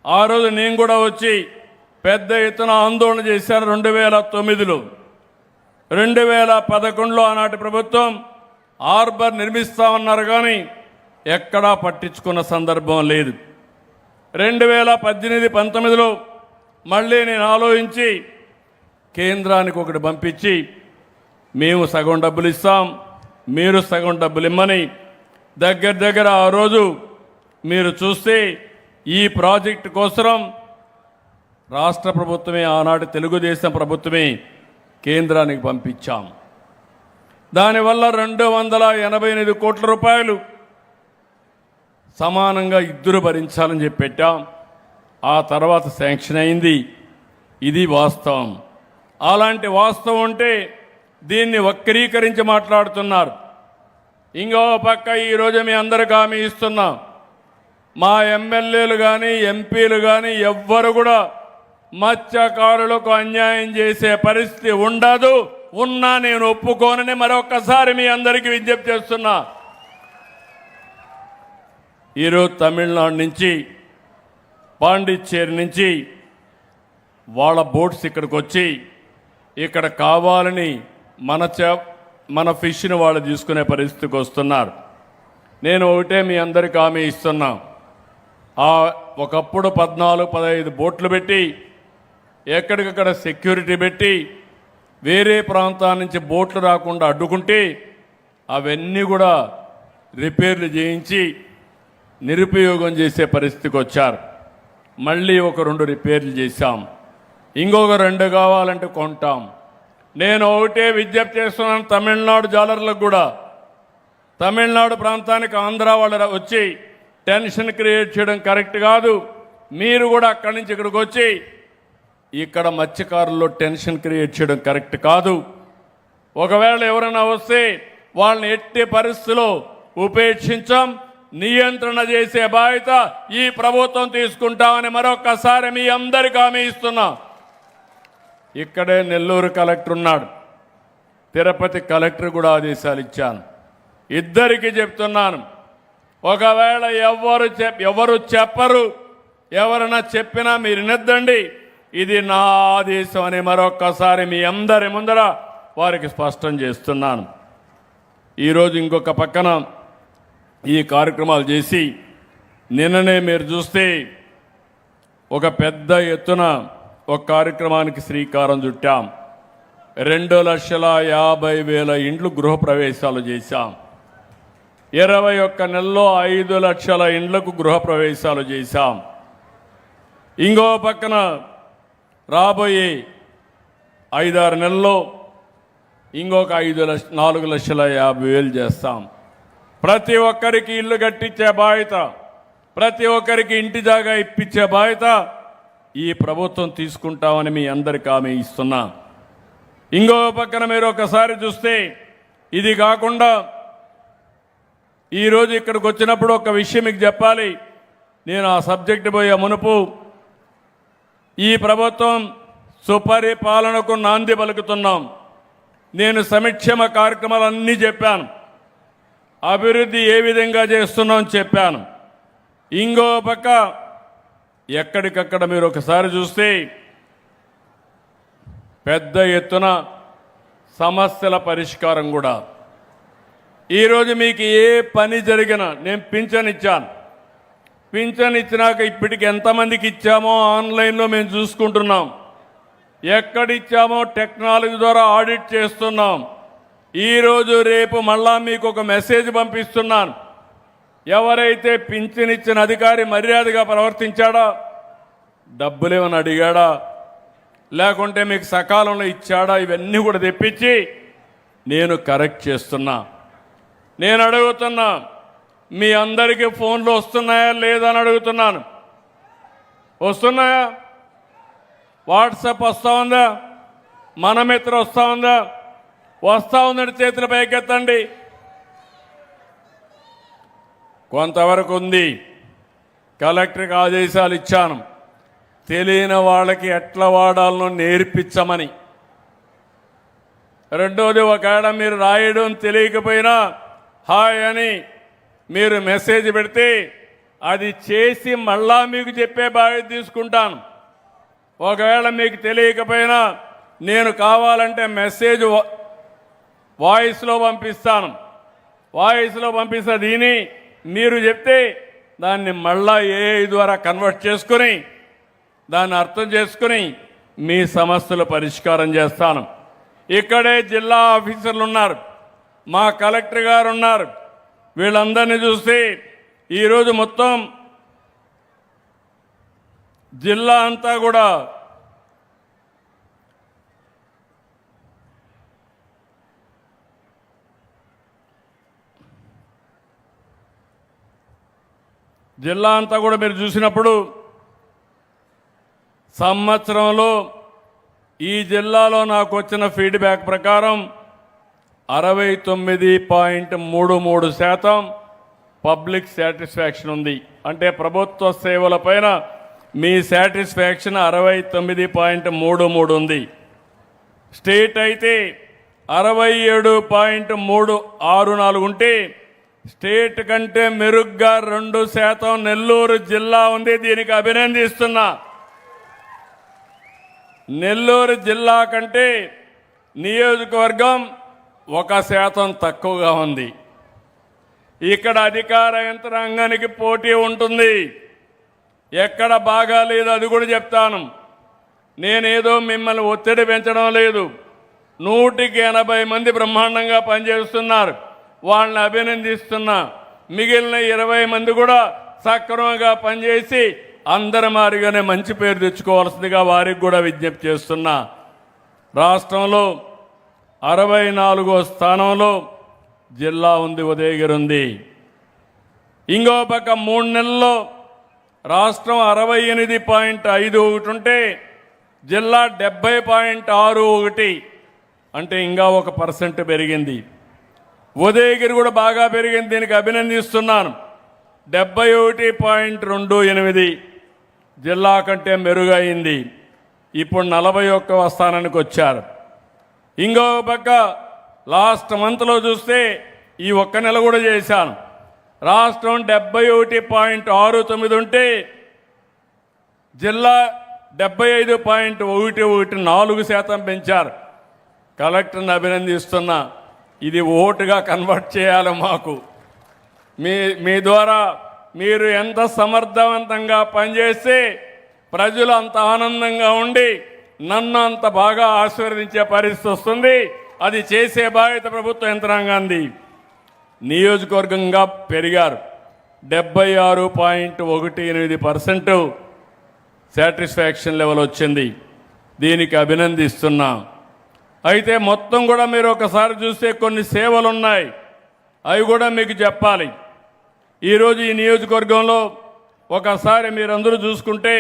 ఆ రోజు నేను కూడా వచ్చి పెద్ద ఎత్తున ఆందోళన చేశాను. 2009లో 2011లో ఆనాటి ప్రభుత్వం హార్బర్ నిర్మిస్తామన్నారు, కానీ ఎక్కడా పట్టించుకున్న సందర్భం లేదు. 2018-19లో మళ్ళీ నేను ఆలోచించి కేంద్రానికి ఒకటి పంపించి, మేము సగం డబ్బులు ఇస్తాం, మీరు సగం డబ్బులు ఇమ్మని దగ్గర ఆ రోజు మీరు చూస్తే ఈ ప్రాజెక్టు కోసం రాష్ట్ర ప్రభుత్వమే, ఆనాటి తెలుగుదేశం ప్రభుత్వమే కేంద్రానికి పంపించాం. దానివల్ల 288 కోట్ల రూపాయలు సమానంగా ఇద్దరు భరించాలని చెప్పి పెట్టాం. ఆ తర్వాత శాంక్షన్ అయింది. ఇది వాస్తవం. అలాంటి వాస్తవం ఉంటే దీన్ని వక్రీకరించి మాట్లాడుతున్నారు. ఇంకో పక్క ఈరోజు మీ అందరికీ హామీ ఇస్తున్నాం, మా ఎమ్మెల్యేలు కానీ ఎంపీలు కానీ ఎవ్వరు కూడా మత్స్యకారులకు అన్యాయం చేసే పరిస్థితి ఉండదు. ఉన్నా నేను ఒప్పుకోనని మరొక్కసారి మీ అందరికీ విజ్ఞప్తి చేస్తున్నా. ఈరోజు తమిళనాడు నుంచి, పాండిచ్చేరి నుంచి వాళ్ళ బోట్స్ ఇక్కడికి వచ్చి ఇక్కడ కావాలని మన ఫిష్ని వాళ్ళు తీసుకునే పరిస్థితికి వస్తున్నారు. నేను ఒకటే మీ అందరికీ హామీ ఇస్తున్నా, ఒకప్పుడు 14-15 బోట్లు పెట్టి ఎక్కడికక్కడ సెక్యూరిటీ పెట్టి వేరే ప్రాంతాల నుంచి బోట్లు రాకుండా అడ్డుకుంటే అవన్నీ కూడా రిపేర్లు చేయించి నిరుపయోగం చేసే పరిస్థితికి వచ్చారు. మళ్ళీ ఒక 2 రిపేర్లు చేశాం. ఇంకొక 2 కావాలంటే కొంటాం. నేను ఒకటే విజ్ఞప్తి చేస్తున్నాను తమిళనాడు జాలర్లకు కూడా. తమిళనాడు ప్రాంతానికి ఆంధ్ర వాళ్ళు వచ్చి టెన్షన్ క్రియేట్ చేయడం కరెక్ట్ కాదు. మీరు కూడా అక్కడి నుంచి ఇక్కడికి వచ్చి ఇక్కడ మత్స్యకారుల్లో టెన్షన్ క్రియేట్ చేయడం కరెక్ట్ కాదు. ఒకవేళ ఎవరైనా వస్తే వాళ్ళని ఎట్టి పరిస్థితుల్లో ఉపేక్షించాం, నియంత్రణ చేసే బాధ్యత ఈ ప్రభుత్వం తీసుకుంటామని మరొక్కసారి మీ అందరికీ హామీ ఇస్తున్నా. ఇక్కడే నెల్లూరు కలెక్టర్ ఉన్నాడు, తిరుపతి కలెక్టర్ కూడా ఆదేశాలు ఇచ్చాను. ఇద్దరికి చెప్తున్నాను, ఒకవేళ ఎవరు చెప్పరు, ఎవరైనా చెప్పినా మీరు వినొద్దండి. ఇది నా ఆదేశం అని మరొక్కసారి మీ అందరి ముందర వారికి స్పష్టం చేస్తున్నాను. ఈరోజు ఇంకొక పక్కన ఈ కార్యక్రమాలు చేసి నిన్ననే మీరు చూస్తే ఒక పెద్ద ఎత్తున ఒక కార్యక్రమానికి శ్రీకారం చుట్టాం. 2,50,000 ఇండ్లు గృహప్రవేశాలు చేశాం. 21 నెలల్లో 5 లక్షల ఇండ్లకు గృహప్రవేశాలు చేశాం. ఇంకో పక్కన రాబోయే 5-6 నెలల్లో ఇంకొక 4,50,000 చేస్తాం. ప్రతి ఒక్కరికి ఇల్లు కట్టించే బాధ్యత, ప్రతి ఒక్కరికి ఇంటి జాగా ఇప్పించే బాధ్యత ఈ ప్రభుత్వం తీసుకుంటామని మీ అందరికీ హామీ ఇస్తున్నా. ఇంకో పక్కన మీరు ఒకసారి చూస్తే ఇది కాకుండా ఈరోజు ఇక్కడికి వచ్చినప్పుడు ఒక విషయం మీకు చెప్పాలి. నేను ఆ సబ్జెక్ట్ పోయే మునుపు ఈ ప్రభుత్వం సుపరిపాలనకు నాంది పలుకుతున్నాం. నేను సంక్షేమ కార్యక్రమాలన్నీ చెప్పాను, అభివృద్ధి ఏ విధంగా చేస్తున్నాం చెప్పాను. ఇంకో పక్క ఎక్కడికక్కడ మీరు ఒకసారి చూస్తే పెద్ద ఎత్తున సమస్యల పరిష్కారం కూడా. ఈరోజు మీకు ఏ పని జరిగినా నేను పింఛన్ ఇచ్చాను. పింఛన్ ఇచ్చినాక ఇప్పటికి ఎంతమందికి ఇచ్చామో ఆన్లైన్లో మేము చూసుకుంటున్నాం. ఎక్కడిచ్చామో టెక్నాలజీ ద్వారా ఆడిట్ చేస్తున్నాం. ఈరోజు రేపు మళ్ళా మీకు ఒక మెసేజ్ పంపిస్తున్నాను. ఎవరైతే పింఛన్ ఇచ్చిన అధికారి మర్యాదగా ప్రవర్తించాడా, డబ్బులేమని అడిగాడా, లేకుంటే మీకు సకాలంలో ఇచ్చాడా, ఇవన్నీ కూడా తెప్పించి నేను కరెక్ట్ చేస్తున్నా. నేను అడుగుతున్నా, మీ అందరికీ ఫోన్లు వస్తున్నాయా లేదా అని అడుగుతున్నాను. వస్తున్నాయా? వాట్సాప్ వస్తూ ఉందా? మనమిత్ర వస్తూ ఉందా? వస్తూ ఉందంటే చేతుల పైకెత్తండి. కొంతవరకు ఉంది. కలెక్టర్కి ఆదేశాలు ఇచ్చాను, తెలియని వాళ్ళకి ఎట్లా వాడాలనో నేర్పించమని. రెండోది, ఒకవేళ మీరు రాయడం తెలియకపోయినా హాయ్ అని మీరు మెసేజ్ పెడితే అది చేసి మళ్ళా మీకు చెప్పే బాధ్యత తీసుకుంటాను. ఒకవేళ మీకు తెలియకపోయినా నేను కావాలంటే మెసేజ్ వాయిస్లో పంపిస్తాను. వాయిస్లో పంపిస్తే దీని మీరు చెప్తే దాన్ని మళ్ళా ఏఐ ద్వారా కన్వర్ట్ చేసుకుని దాన్ని అర్థం చేసుకుని మీ సమస్యలు పరిష్కారం చేస్తాను. ఇక్కడే జిల్లా ఆఫీసర్లు ఉన్నారు, మా కలెక్టర్ గారు ఉన్నారు. వీళ్ళందరినీ చూస్తే ఈరోజు మొత్తం జిల్లా అంతా కూడా మీరు చూసినప్పుడు సంవత్సరంలో ఈ జిల్లాలో నాకు వచ్చిన ఫీడ్బ్యాక్ ప్రకారం 69.33% పబ్లిక్ సాటిస్ఫాక్షన్ ఉంది. అంటే ప్రభుత్వ సేవలపైన మీ సాటిస్ఫాక్షన్ 69.33 ఉంది. స్టేట్ అయితే 67.364 ఉంటే స్టేట్ కంటే మెరుగ్గా 2% నెల్లూరు జిల్లా ఉంది. దీనికి అభినందిస్తున్నా. నెల్లూరు జిల్లా కంటే నియోజకవర్గం 1% తక్కువగా ఉంది. ఇక్కడ అధికార యంత్రాంగానికి పోటీ ఉంటుంది. ఎక్కడ బాగా లేదు అది కూడా చెప్తాను. నేనేదో మిమ్మల్ని ఒత్తిడి పెంచడం లేదు. 180 మంది బ్రహ్మాండంగా పనిచేస్తున్నారు, వాళ్ళని అభినందిస్తున్నా. మిగిలిన 20 మంది కూడా సక్రమంగా పనిచేసి అందరి మారిగానే మంచి పేరు తెచ్చుకోవాల్సిందిగా వారికి కూడా విజ్ఞప్తి చేస్తున్నా. రాష్ట్రంలో 64వ స్థానంలో జిల్లా ఉంది, ఉదయగిరి ఉంది. ఇంకో పక్క 3 నెలల్లో రాష్ట్రం 68.51 ఉంటే జిల్లా 70.61, అంటే ఇంకా 1% పెరిగింది. ఉదయగిరి కూడా బాగా పెరిగింది, దీనికి అభినందిస్తున్నాను. 71.28 జిల్లా కంటే మెరుగైంది. ఇప్పుడు 41వ స్థానానికి వచ్చారు. ఇంకో పక్క లాస్ట్ మంత్లో చూస్తే ఈ ఒక్క నెల కూడా చేశాను. రాష్ట్రం 71.69 ఉంటే జిల్లా 75.14% పెంచారు. కలెక్టర్ని అభినందిస్తున్నా. ఇది ఓటుగా కన్వర్ట్ చేయాలి మాకు. మీ ద్వారా మీరు ఎంత సమర్థవంతంగా పనిచేస్తే ప్రజలు అంత ఆనందంగా ఉండి నన్ను అంత బాగా ఆశీర్వదించే పరిస్థితి వస్తుంది. అది చేసే బాధ్యత ప్రభుత్వ యంత్రాంగాంది. నియోజకవర్గంగా పెరిగారు. 76.18% సాటిస్ఫాక్షన్ లెవెల్ వచ్చింది. దీనికి అభినందిస్తున్నా. అయితే మొత్తం కూడా మీరు ఒకసారి చూస్తే కొన్ని సేవలు ఉన్నాయి, అవి కూడా మీకు చెప్పాలి. ఈరోజు ఈ నియోజకవర్గంలో ఒకసారి మీరందరూ చూసుకుంటే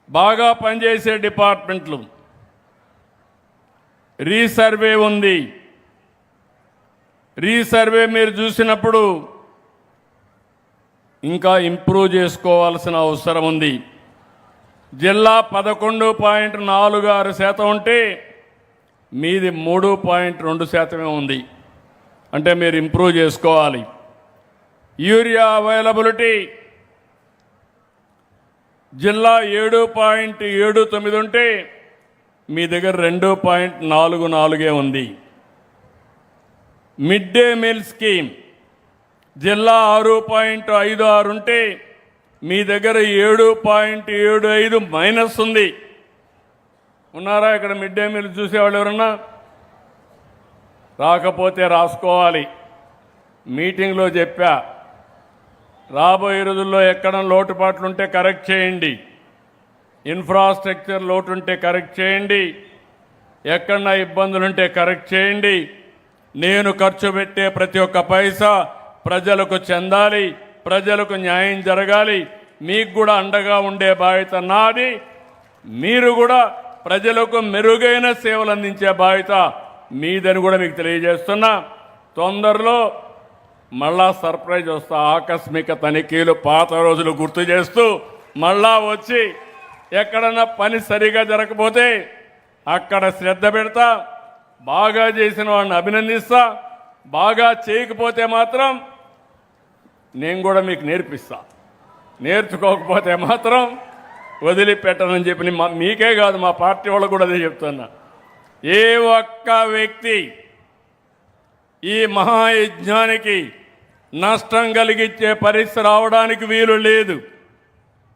బాగా పనిచేసే డిపార్ట్మెంట్లు, రీసర్వే ఉంది. రీసర్వే మీరు చూసినప్పుడు ఇంకా ఇంప్రూవ్ చేసుకోవాల్సిన అవసరం ఉంది. జిల్లా 11.46% ఉంటే మీది 3.2% ఉంది. అంటే మీరు ఇంప్రూవ్ చేసుకోవాలి. యూరియా అవైలబిలిటీ జిల్లా 7.79 ఉంటే మీ దగ్గర 2.44 ఉంది. మిడ్ డే మీల్ స్కీమ్ జిల్లా 6.56 ఉంటే మీ దగ్గర 7.75 మైనస్ ఉంది. ఉన్నారా ఇక్కడ మిడ్ డే మీల్ చూసేవాళ్ళు ఎవరన్నా? రాకపోతే రాసుకోవాలి. మీటింగ్లో చెప్పా, రాబోయే రోజుల్లో ఎక్కడ లోటుపాట్లుంటే కరెక్ట్ చేయండి. ఇన్ఫ్రాస్ట్రక్చర్ లోటుంటే కరెక్ట్ చేయండి. ఎక్కడన్నా ఇబ్బందులుంటే కరెక్ట్ చేయండి. నేను ఖర్చు పెట్టే ప్రతి ఒక్క పైసా ప్రజలకు చెందాలి, ప్రజలకు న్యాయం జరగాలి. మీకు కూడా అండగా ఉండే బాధ్యత నాది. మీరు కూడా ప్రజలకు మెరుగైన సేవలు అందించే బాధ్యత మీదని కూడా మీకు తెలియజేస్తున్నా. తొందరలో మళ్ళా సర్ప్రైజ్ వస్తా. ఆకస్మిక తనిఖీలు పాత రోజులు గుర్తు చేస్తూ మళ్ళా వచ్చి ఎక్కడన్నా పని సరిగా జరగకపోతే అక్కడ శ్రద్ధ పెడతా. బాగా చేసిన వాడిని అభినందిస్తా. బాగా చేయకపోతే మాత్రం నేను కూడా మీకు నేర్పిస్తా. నేర్చుకోకపోతే మాత్రం వదిలిపెట్టనని చెప్పి మీకే కాదు మా పార్టీ వాళ్ళకు కూడా అదే చెప్తున్నా. ఏ ఒక్క వ్యక్తి ఈ మహాయజ్ఞానికి నష్టం కలిగించే పరిస్థితి రావడానికి వీలు లేదు.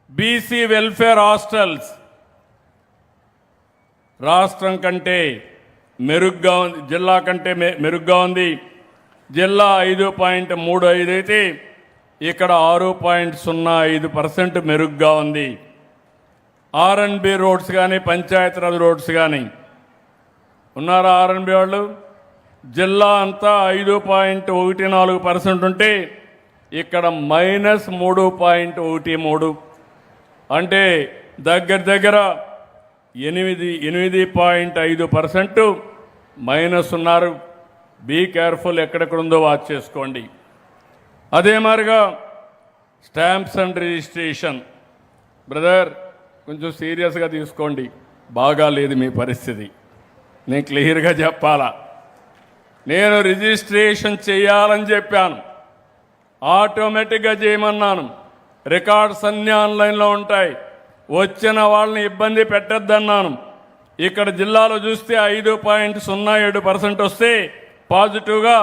బీసీ వెల్ఫేర్ హాస్టల్స్ రాష్ట్రం కంటే మెరుగ్గా ఉంది, జిల్లా కంటే మెరుగ్గా ఉంది. జిల్లా 5.35 అయితే ఇక్కడ 6.05% మెరుగ్గా ఉంది. ఆర్ఎన్బి రోడ్స్ కానీ పంచాయతీరాజ్ రోడ్స్ కానీ ఉన్నారా? ఆర్ఎన్బి వాళ్ళు జిల్లా అంతా 5.14% ఉంటే ఇక్కడ -3.13, అంటే దగ్గర 8.5% మైనస్ ఉన్నారు. బీ కేర్ఫుల్, ఎక్కడెక్కడ ఉందో వాచ్ చేసుకోండి. అదే మాదిరిగా స్టాంప్స్ అండ్ రిజిస్ట్రేషన్ బ్రదర్ కొంచెం సీరియస్గా తీసుకోండి. బాగా లేదు మీ పరిస్థితి, నేను క్లియర్గా చెప్పాలా. నేను రిజిస్ట్రేషన్ చేయాలని చెప్పాను, ఆటోమేటిక్గా చేయమన్నాను. రికార్డ్స్ అన్నీ ఆన్లైన్లో ఉంటాయి. వచ్చిన వాళ్ళని ఇబ్బంది పెట్టద్దన్నాను. ఇక్కడ జిల్లాలో చూస్తే 5.07% వస్తే పాజిటివ్గా,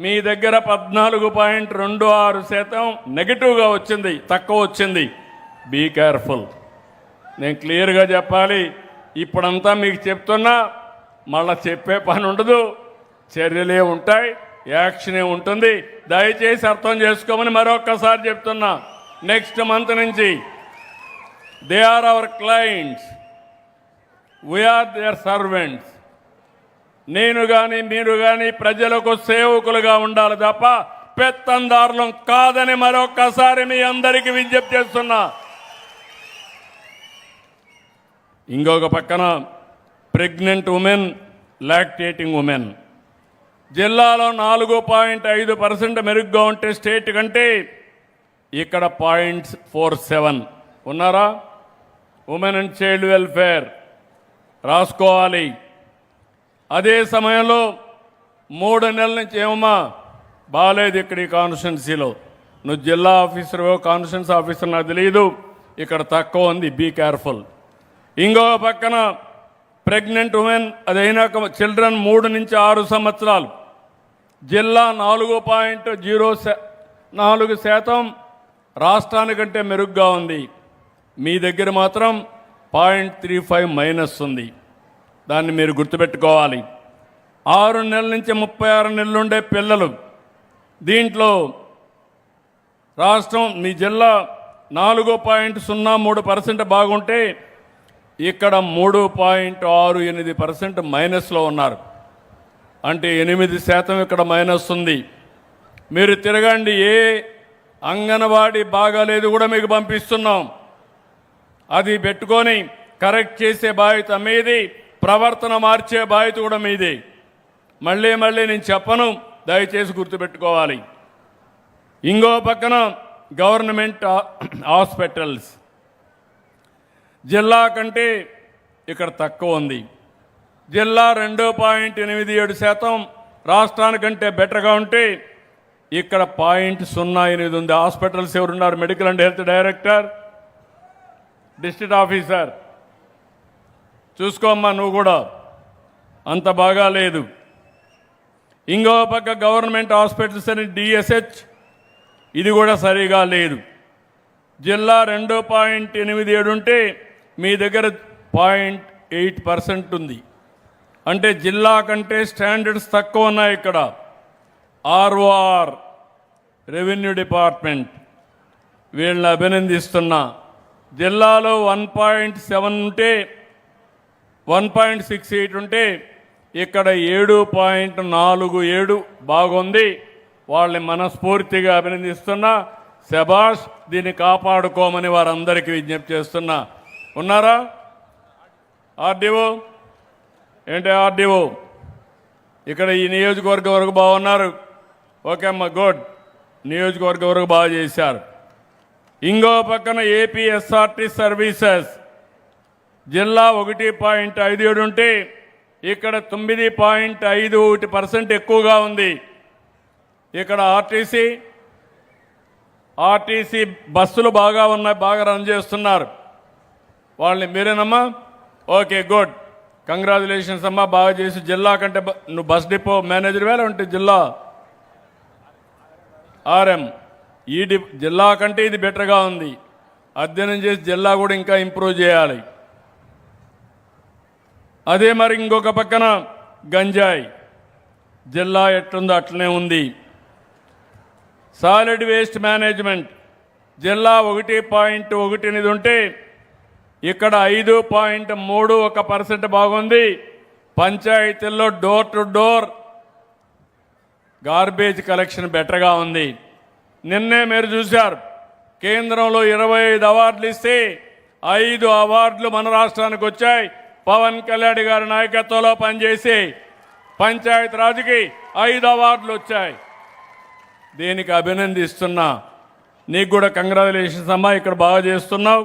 మీ దగ్గర 14.26% నెగిటివ్గా వచ్చింది, తక్కువ వచ్చింది. బీ కేర్ఫుల్, నేను క్లియర్గా చెప్పాలి. ఇప్పుడంతా మీకు చెప్తున్నా, మళ్ళా చెప్పే పని ఉండదు. చర్యలే ఉంటాయి, యాక్షనే ఉంటుంది. దయచేసి అర్థం చేసుకోమని మరొక్కసారి చెప్తున్నా. నెక్స్ట్ మంత్ నుంచి they are our clients, we are their servants. నేను కానీ మీరు కానీ ప్రజలకు సేవకులుగా ఉండాలి తప్ప పెత్తందారులం కాదని మరొక్కసారి మీ అందరికీ విజ్ఞప్తి చేస్తున్నా. ఇంకొక పక్కన ప్రెగ్నెంట్ ఉమెన్, లాక్టేటింగ్ ఉమెన్ జిల్లాలో 4.5% మెరుగ్గా ఉంటే స్టేట్ కంటే ఇక్కడ 0.47 ఉన్నారా? ఉమెన్ అండ్ చైల్డ్ వెల్ఫేర్ రాసుకోవాలి. అదే సమయంలో 3 నెలల నుంచి ఏమమ్మా బాగాలేదు ఇక్కడ ఈ కాన్స్టిట్యున్సీలో. నువ్వు జిల్లా ఆఫీసర్, కాన్స్టిట్యున్సీ ఆఫీసర్ నాకు తెలియదు. ఇక్కడ తక్కువ ఉంది, బీ కేర్ఫుల్. ఇంకో పక్కన ప్రెగ్నెంట్ ఉమెన్ అదైనాక చిల్డ్రన్ 3 నుంచి 6 సంవత్సరాలు జిల్లా 4.04% రాష్ట్రానికంటే మెరుగ్గా ఉంది. మీ దగ్గర మాత్రం 0.35 మైనస్ ఉంది. దాన్ని మీరు గుర్తుపెట్టుకోవాలి. 6 నెలల నుంచి 36 నెలలు ఉండే పిల్లలు, దీంట్లో రాష్ట్రం మీ జిల్లా 4.03% బాగుంటే ఇక్కడ 3.68% మైనస్లో ఉన్నారు. అంటే 8% ఇక్కడ మైనస్ ఉంది. మీరు తిరగండి, ఏ అంగన్వాడీ బాగాలేదు కూడా మీకు పంపిస్తున్నాం. అది పెట్టుకొని కరెక్ట్ చేసే బాధ్యత మీది, ప్రవర్తన మార్చే బాధ్యత కూడా మీది. మళ్ళీ నేను చెప్పను, దయచేసి గుర్తుపెట్టుకోవాలి. ఇంకో పక్కన గవర్నమెంట్ హాస్పిటల్స్ జిల్లా కంటే ఇక్కడ తక్కువ ఉంది. జిల్లా 2.87% రాష్ట్రానికంటే బెటర్గా ఉంటే ఇక్కడ 0.08 ఉంది. హాస్పిటల్స్ ఎవరున్నారు? Medical and health director, district officer, చూసుకోమ్మా నువ్వు కూడా, అంత బాగా లేదు. ఇంకో పక్క గవర్నమెంట్ హాస్పిటల్స్ అని డిఎస్హెచ్, ఇది కూడా సరిగా లేదు. జిల్లా 2.87 ఉంటే మీ దగ్గర 0.8% ఉంది. అంటే జిల్లా కంటే స్టాండర్డ్స్ తక్కువ ఉన్నాయి ఇక్కడ. ఆర్ఓఆర్ రెవెన్యూ డిపార్ట్మెంట్, వీళ్ళని అభినందిస్తున్నా. జిల్లాలో 1.7 ఉంటే 1.68 ఉంటే ఇక్కడ 7.47 బాగుంది. వాళ్ళని మనస్ఫూర్తిగా అభినందిస్తున్నా. శభాష్, దీన్ని కాపాడుకోమని వారందరికీ విజ్ఞప్తి చేస్తున్నా. ఉన్నారా ఆర్డీఓ? ఏంటి ఆర్డీఓ? ఇక్కడ ఈ నియోజకవర్గం వరకు బాగున్నారు. ఓకే అమ్మ, గుడ్. నియోజకవర్గం వరకు బాగా చేశారు. ఇంకో పక్కన ఏపీఎస్ఆర్టీ సర్వీసెస్ జిల్లా 1.57 ఉంటే ఇక్కడ 9.51% ఎక్కువగా ఉంది. ఇక్కడ ఆర్టీసీ బస్సులు బాగా ఉన్నాయి, బాగా రన్ చేస్తున్నారు. వాళ్ళని మీరేనమ్మా? ఓకే, గుడ్, కంగ్రాచులేషన్స్ అమ్మా, బాగా చేసి. జిల్లా కంటే నువ్వు బస్ డిపో మేనేజర్ వేళ ఉంటే జిల్లా ఆర్ఎం, జిల్లా కంటే ఇది బెటర్గా ఉంది. అధ్యయనం చేసి జిల్లా కూడా ఇంకా ఇంప్రూవ్ చేయాలి. అదే మరి ఇంకొక పక్కన గంజాయి జిల్లా ఎట్లుందో అట్లనే ఉంది. సాలిడ్ వేస్ట్ మేనేజ్మెంట్ జిల్లా 1.18 ఉంటే ఇక్కడ 5.31% బాగుంది. పంచాయతీల్లో door to door garbage collection బెటర్గా ఉంది. నిన్నే మీరు చూశారు, కేంద్రంలో 25 అవార్డులు ఇస్తే 5 అవార్డులు మన రాష్ట్రానికి వచ్చాయి. పవన్ కళ్యాణ్ గారి నాయకత్వంలో పనిచేసి పంచాయతీ రాజుకి 5 అవార్డులు వచ్చాయి. దీనికి అభినందిస్తున్నా. నీకు కూడా కంగ్రాచులేషన్స్ అమ్మా, ఇక్కడ బాగా చేస్తున్నావు.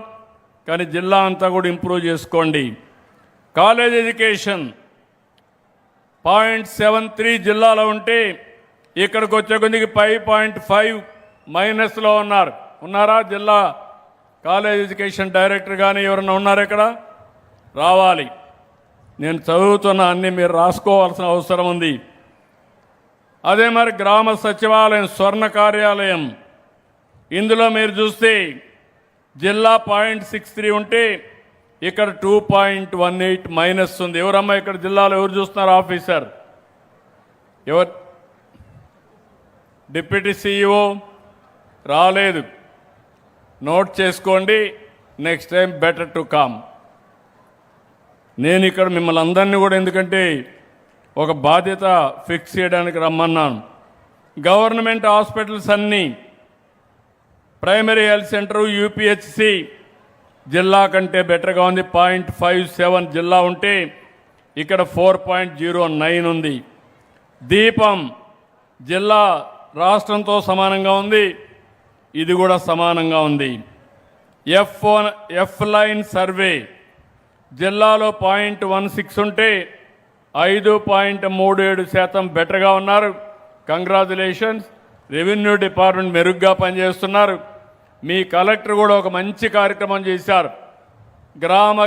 కానీ జిల్లా అంతా కూడా ఇంప్రూవ్ చేసుకోండి. కాలేజ్ ఎడ్యుకేషన్ 0.73 జిల్లాలో ఉంటే ఇక్కడికి వచ్చే కొద్దికి 5.5 మైనస్లో ఉన్నారా? జిల్లా కాలేజ్ ఎడ్యుకేషన్ డైరెక్టర్ కానీ ఎవరన్నా ఉన్నారా? ఇక్కడ రావాలి. నేను చదువుతున్న అన్ని మీరు రాసుకోవాల్సిన అవసరం ఉంది. అదే మరి గ్రామ సచివాలయం స్వర్ణ కార్యాలయం, ఇందులో మీరు చూస్తే జిల్లా 0.63 ఉంటే ఇక్కడ 2.18 మైనస్ ఉంది. ఎవరమ్మా ఇక్కడ జిల్లాలో ఎవరు చూస్తున్నారు? ఆఫీసర్ ఎవరు? డిప్యూటీ సిఇఓ రాలేదు. నోట్ చేసుకోండి, next time better to come. నేను ఇక్కడ మిమ్మల్ని అందరినీ కూడా, ఎందుకంటే ఒక బాధ్యత ఫిక్స్ చేయడానికి రమ్మన్నాను. గవర్నమెంట్ హాస్పిటల్స్ అన్నీ, ప్రైమరీ హెల్త్ సెంటర్ యూపీహెచ్సి జిల్లా కంటే బెటర్గా ఉంది. 0.57 జిల్లా ఉంటే ఇక్కడ 4.09 ఉంది. దీపం జిల్లా రాష్ట్రంతో సమానంగా ఉంది, ఇది కూడా సమానంగా ఉంది. ఎఫ్ లైన్ సర్వే జిల్లాలో 0.16 ఉంటే 5.37% బెటర్గా ఉన్నారు. కంగ్రాచులేషన్స్. రెవెన్యూ డిపార్ట్మెంట్ మెరుగ్గా పనిచేస్తున్నారు. మీ కలెక్టర్ కూడా ఒక మంచి కార్యక్రమం చేశారు.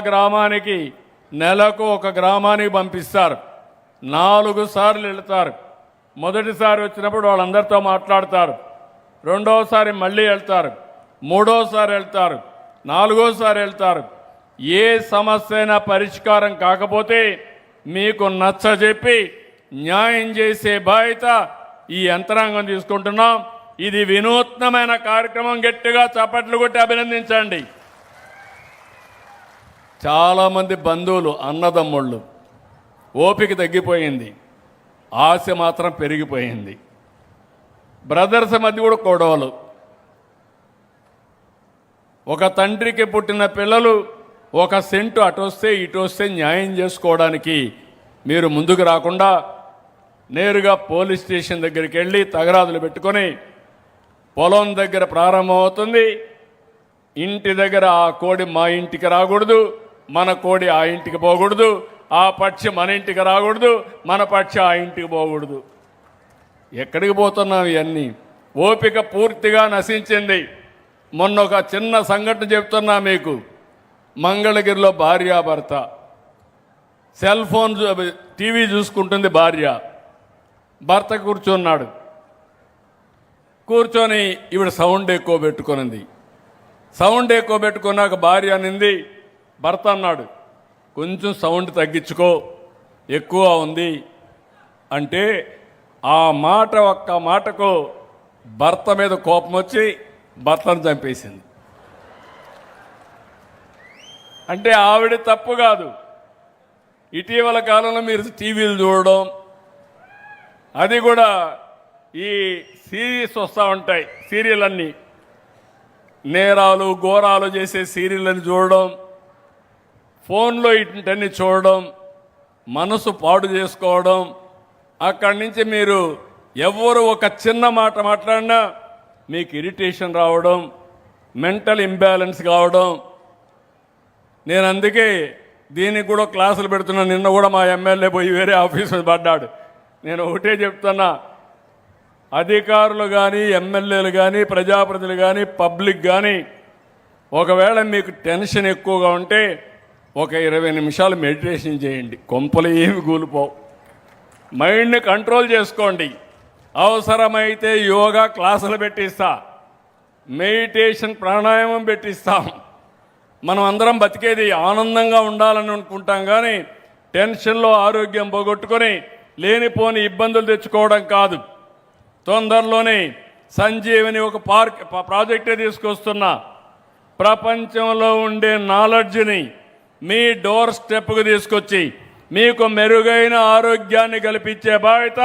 గ్రామానికి నెలకు ఒక గ్రామానికి పంపిస్తారు. 4 సార్లు వెళ్తారు. మొదటిసారి వచ్చినప్పుడు వాళ్ళందరితో మాట్లాడతారు. రెండోసారి మళ్ళీ వెళ్తారు. మూడోసారి వెళ్తారు. 4ఓసారి వెళ్తారు. ఏ సమస్య అయినా పరిష్కారం కాకపోతే మీకు నచ్చజెప్పి న్యాయం చేసే బాధ్యత ఈ యంత్రాంగం తీసుకుంటున్నాం. ఇది వినూత్నమైన కార్యక్రమం. గట్టిగా చప్పట్లు కొట్టి అభినందించండి. చాలామంది బంధువులు, అన్నదమ్ముళ్ళు ఓపిక తగ్గిపోయింది, ఆశ మాత్రం పెరిగిపోయింది. బ్రదర్స్ మధ్య కూడా గొడవలు. ఒక తండ్రికి పుట్టిన పిల్లలు 1 సెంటు అటొస్తే ఇటొస్తే న్యాయం చేసుకోవడానికి మీరు ముందుకు రాకుండా నేరుగా పోలీస్ స్టేషన్ దగ్గరికి వెళ్ళి తగరాదులు పెట్టుకొని పొలం దగ్గర ప్రారంభమవుతుంది. ఇంటి దగ్గర ఆ కోడి మా ఇంటికి రాకూడదు, మన కోడి ఆ ఇంటికి పోకూడదు, ఆ పక్షి మన ఇంటికి రాకూడదు, మన పక్షి ఆ ఇంటికి పోకూడదు. ఎక్కడికి పోతున్నాం? ఇవన్నీ ఓపిక పూర్తిగా నశించింది. మొన్న ఒక చిన్న సంఘటన చెప్తున్నా మీకు. మంగళగిరిలో భార్యాభర్త సెల్ ఫోన్ టీవీ చూసుకుంటుంది భార్య. భర్త కూర్చున్నాడు. కూర్చొని ఈవిడ సౌండ్ ఎక్కువ పెట్టుకునింది. సౌండ్ ఎక్కువ పెట్టుకున్నాక భార్య అనింది. భర్త అన్నాడు, కొంచెం సౌండ్ తగ్గించుకో, ఎక్కువ ఉంది అంటే ఆ మాట, ఒక్క మాటకు భర్త మీద కోపం వచ్చి భర్తను చంపేసింది. అంటే ఆవిడ తప్పు కాదు. ఇటీవల కాలంలో మీరు టీవీలు చూడడం, అది కూడా ఈ సీరీస్ వస్తూ ఉంటాయి. సీరియల్ అన్నీ నేరాలు ఘోరాలు చేసే సీరియళ్ళని చూడడం, ఫోన్లో ఇటన్నీ చూడడం, మనసు పాడు చేసుకోవడం. అక్కడి నుంచి మీరు ఎవరు ఒక చిన్న మాట మాట్లాడినా మీకు ఇరిటేషన్ రావడం, మెంటల్ ఇంబ్యాలెన్స్ కావడం. నేను అందుకే దీనికి కూడా క్లాసులు పెడుతున్నా. నిన్న కూడా మా ఎమ్మెల్యే పోయి వేరే ఆఫీస్ మీద పడ్డాడు. నేను ఒకటే చెప్తున్నా, అధికారులు కానీ, ఎమ్మెల్యేలు కానీ, ప్రజాప్రతినిధులు కానీ, పబ్లిక్ కానీ ఒకవేళ మీకు టెన్షన్ ఎక్కువగా ఉంటే ఒక 20 నిమిషాలు మెడిటేషన్ చేయండి. కొంపలు ఏమి కూలిపోవు. మైండ్ని కంట్రోల్ చేసుకోండి. అవసరమైతే యోగా క్లాసులు పెట్టిస్తా, మెడిటేషన్ ప్రాణాయామం పెట్టిస్తాం. మనం అందరం బతికేది ఆనందంగా ఉండాలని అనుకుంటాం, కానీ టెన్షన్లో ఆరోగ్యం పోగొట్టుకొని లేనిపోని ఇబ్బందులు తెచ్చుకోవడం కాదు. తొందరలోనే సంజీవని ఒక ప్రాజెక్టే తీసుకొస్తున్నా. ప్రపంచంలో ఉండే నాలెడ్జ్ని మీ డోర్ స్టెప్కు తీసుకొచ్చి మీకు మెరుగైన ఆరోగ్యాన్ని కల్పించే బాధ్యత,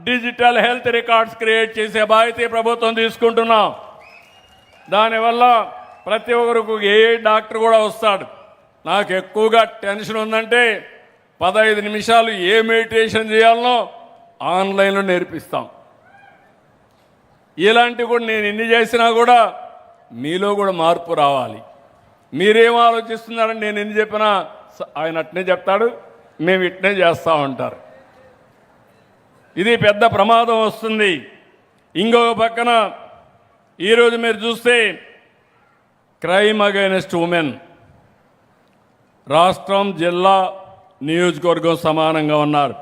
డిజిటల్ హెల్త్ రికార్డ్స్ క్రియేట్ చేసే బాధ్యత ప్రభుత్వం తీసుకుంటున్నాం. దానివల్ల ప్రతి ఒక్కరికి ఏ డాక్టర్ కూడా వస్తాడు. నాకు ఎక్కువగా టెన్షన్ ఉందంటే 15 నిమిషాలు ఏ మెడిటేషన్ చేయాలనో ఆన్లైన్లో నేర్పిస్తాం. ఇలాంటివి కూడా నేను ఎన్ని చేసినా కూడా మీలో కూడా మార్పు రావాలి. మీరేం ఆలోచిస్తున్నారని నేను ఎన్ని చెప్పినా ఆయన అట్నే చెప్తాడు, మేము ఇట్నే చేస్తూ ఉంటారు. ఇది పెద్ద ప్రమాదం వస్తుంది. ఇంకొక పక్కన ఈరోజు మీరు చూస్తే క్రైమ్ అగైనెస్ట్ ఉమెన్ రాష్ట్రం, జిల్లా, నియోజకవర్గం సమానంగా ఉన్నారు.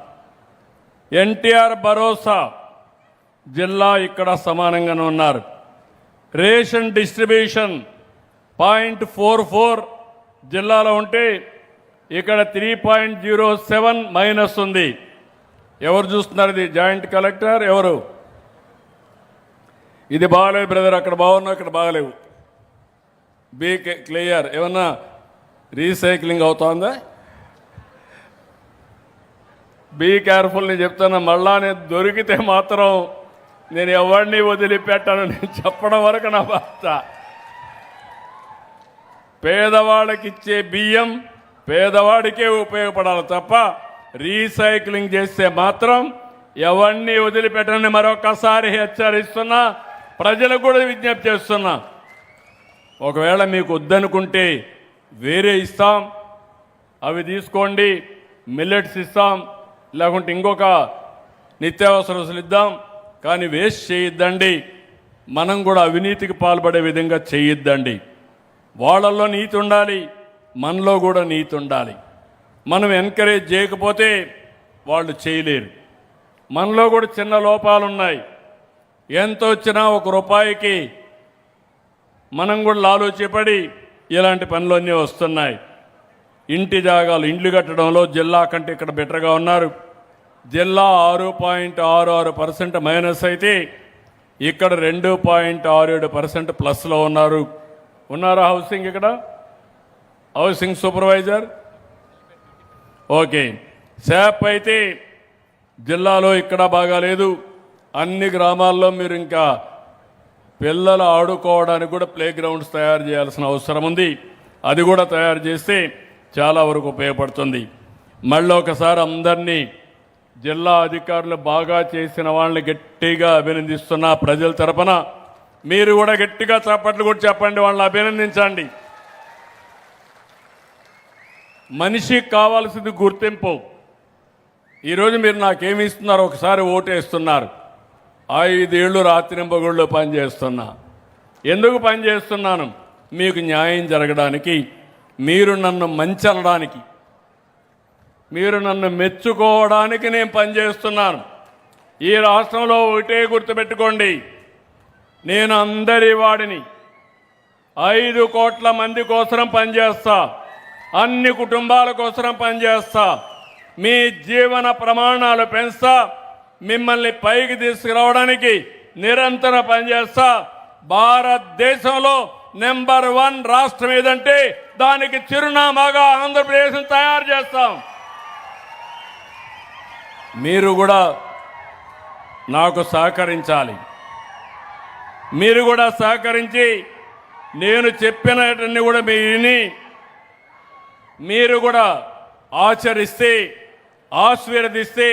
ఎన్టీఆర్ భరోసా జిల్లా ఇక్కడ సమానంగానే ఉన్నారు. రేషన్ డిస్ట్రిబ్యూషన్ 0.44 జిల్లాలో ఉంటే ఇక్కడ 3.07 మైనస్ ఉంది. ఎవరు చూస్తున్నారు? ఇది జాయింట్ కలెక్టర్ ఎవరు? ఇది బాగలేదు బ్రదర్, అక్కడ బాగున్నావు, ఇక్కడ బాగలేవు. Be clear. ఏమన్నా రీసైక్లింగ్ అవుతుందా? Be careful. నేను చెప్తాను, మళ్ళా నేను దొరికితే మాత్రం నేను ఎవరిని వదిలిపెట్టాను. నేను చెప్పడం వరకు నా బాధ. పేదవాడికి ఇచ్చే బియ్యం పేదవాడికే ఉపయోగపడాలి తప్ప రీసైక్లింగ్ చేస్తే మాత్రం ఎవరిని వదిలిపెట్టని మరొకసారి హెచ్చరిస్తున్నా. ప్రజలకు కూడా విజ్ఞప్తి చేస్తున్నా. ఒకవేళ మీకు వద్దనుకుంటే వేరే ఇస్తాం, అవి తీసుకోండి. మిల్లెట్స్ ఇస్తాం, లేకుంటే ఇంకొక నిత్యావసర వస్తువులు ఇద్దాం, కానీ వేస్ట్ చేయొద్దండి. మనం కూడా అవినీతికి పాల్పడే విధంగా చేయొద్దండి. వాళ్ళల్లో నీతి ఉండాలి, మనలో కూడా నీతి ఉండాలి. మనం ఎంకరేజ్ చేయకపోతే వాళ్ళు చేయలేరు. మనలో కూడా చిన్న లోపాలు ఉన్నాయి. ఎంత వచ్చినా ₹1 మనం కూడా లాలోచిపడి ఇలాంటి పనులన్నీ వస్తున్నాయి. ఇంటి జాగాలు ఇండ్లు కట్టడంలో జిల్లా కంటే ఇక్కడ బెటర్గా ఉన్నారు. జిల్లా 6.66% మైనస్ అయితే ఇక్కడ 2.67% ప్లస్లో ఉన్నారు. ఉన్నారా హౌసింగ్ ఇక్కడ? Housing supervisor okay. శాప్ అయితే జిల్లాలో ఇక్కడ బాగాలేదు. అన్ని గ్రామాల్లో మీరు ఇంకా పిల్లలు ఆడుకోవడానికి కూడా ప్లే గ్రౌండ్స్ తయారు చేయాల్సిన అవసరం ఉంది. అది కూడా తయారు చేస్తే చాలా వరకు ఉపయోగపడుతుంది. మళ్ళీ ఒకసారి అందరినీ జిల్లా అధికారులు బాగా చేసిన వాళ్ళని గట్టిగా అభినందిస్తున్నా. ప్రజల తరపున మీరు కూడా గట్టిగా చప్పట్లు కూడా చెప్పండి, వాళ్ళని అభినందించండి. మనిషికి కావాల్సింది గుర్తింపు. ఈరోజు మీరు నాకేమి ఇస్తున్నారు? ఒకసారి ఓటేస్తున్నారు. 5 ఏళ్ళు రాత్రింబగుళ్ళు పనిచేస్తున్నా. ఎందుకు పనిచేస్తున్నాను? మీకు న్యాయం జరగడానికి, మీరు నన్ను మంచి అనడానికి, మీరు నన్ను మెచ్చుకోవడానికి నేను పనిచేస్తున్నాను. ఈ రాష్ట్రంలో ఒకటే గుర్తుపెట్టుకోండి, నేను అందరి వాడిని. 5 కోట్ల మంది కోసం పనిచేస్తా, అన్ని కుటుంబాల కోసం పనిచేస్తా, మీ జీవన ప్రమాణాలు పెంచుతా, మిమ్మల్ని పైకి తీసుకురావడానికి నిరంతర పనిచేస్తా. భారతదేశంలో నెంబర్ 1 రాష్ట్రం ఏదంటే దానికి చిరునామాగా ఆంధ్రప్రదేశ్ని తయారు చేస్తాం. మీరు కూడా నాకు సహకరించాలి. మీరు కూడా సహకరించి నేను చెప్పినవన్నీ కూడా విని మీరు కూడా ఆచరిస్తే, ఆశీర్వదిస్తే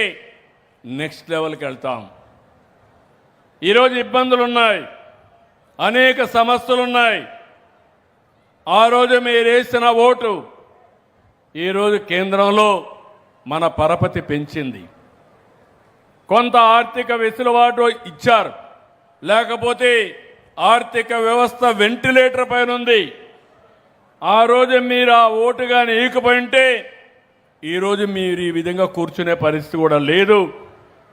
నెక్స్ట్ లెవెల్కి వెళ్తాం. ఈరోజు ఇబ్బందులు ఉన్నాయి, అనేక సమస్యలు ఉన్నాయి. ఆ రోజు మీరు వేసిన ఓటు ఈరోజు కేంద్రంలో మన పరపతి పెంచింది. కొంత ఆర్థిక వెసులుబాటు ఇచ్చారు, లేకపోతే ఆర్థిక వ్యవస్థ వెంటిలేటర్ పైన ఉంది. ఆ రోజు మీరు ఆ ఓటు కానీ ఈకపోయింటే ఈరోజు మీరు ఈ విధంగా కూర్చునే పరిస్థితి కూడా లేదు,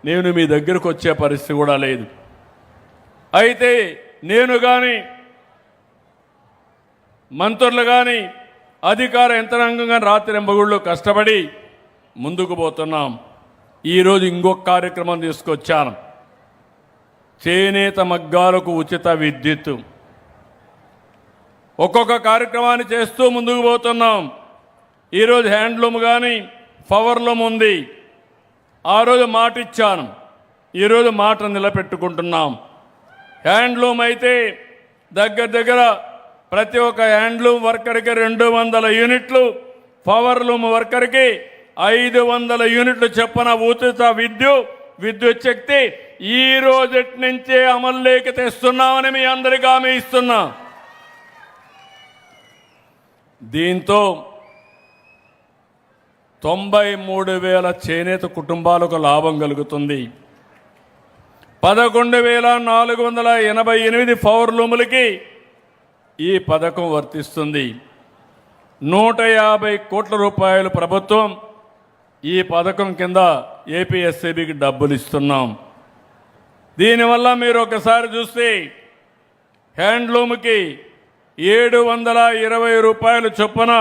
నేను మీ దగ్గరకు వచ్చే పరిస్థితి కూడా లేదు. అయితే నేను కానీ, మంత్రులు కానీ, అధికార యంత్రాంగం కానీ రాత్రింబగుళ్ళు కష్టపడి ముందుకు పోతున్నాం. ఈరోజు ఇంకొక కార్యక్రమం తీసుకొచ్చాను. చేనేత మగ్గాలకు ఉచిత విద్యుత్. ఒక్కొక్క కార్యక్రమాన్ని చేస్తూ ముందుకు పోతున్నాం. ఈరోజు హ్యాండ్లూమ్ కానీ పవర్లూమ్ ఉంది. ఆ రోజు మాట ఇచ్చాను, ఈరోజు మాట నిలబెట్టుకుంటున్నాం. హ్యాండ్లూమ్ అయితే దగ్గర ప్రతి ఒక్క హ్యాండ్లూమ్ వర్కర్కి 200 యూనిట్లు, పవర్లూమ్ వర్కర్కి 500 యూనిట్లు చొప్పున ఉచిత విద్యుత్ శక్తి ఈ రోజు నుంచే అమల్లోకి తెస్తున్నామని మీ అందరికీ హామీ ఇస్తున్నా. దీంతో 93,000 చేనేత కుటుంబాలకు లాభం కలుగుతుంది. 11,488 పవర్లూములకి ఈ పథకం వర్తిస్తుంది. 150 కోట్ల రూపాయలు ప్రభుత్వం ఈ పథకం కింద ఏపీఎస్సీబీకి డబ్బులు ఇస్తున్నాం. దీనివల్ల మీరు ఒకసారి చూస్తే హ్యాండ్లూమ్కి 720 రూపాయలు చొప్పున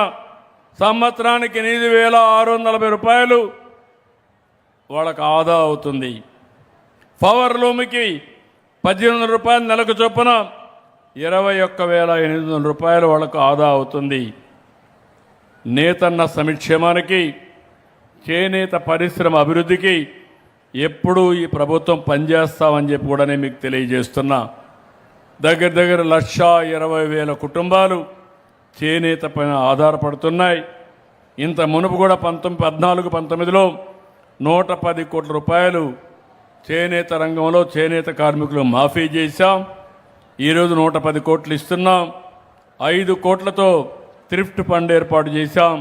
సంవత్సరానికి 8,640 రూపాయలు వాళ్ళకు ఆదా అవుతుంది. పవర్లూమ్కి 18 రూపాయలు నెలకు చొప్పున 21,800 రూపాయలు వాళ్ళకు ఆదా అవుతుంది. నేతన్న సంక్షేమానికి, చేనేత పరిశ్రమ అభివృద్ధికి ఎప్పుడూ ఈ ప్రభుత్వం పనిచేస్తామని చెప్పి కూడా నేను మీకు తెలియజేస్తున్నా. దగ్గర 1,20,000 కుటుంబాలు చేనేత పైన ఆధారపడుతున్నాయి. ఇంత మునుపు కూడా 14-19లో 110 కోట్ల రూపాయలు చేనేత రంగంలో చేనేత కార్మికులు మాఫీ చేశాం. ఈరోజు 110 కోట్లు ఇస్తున్నాం. 5 కోట్లతో థ్రిఫ్ట్ ఫండ్ ఏర్పాటు చేశాం.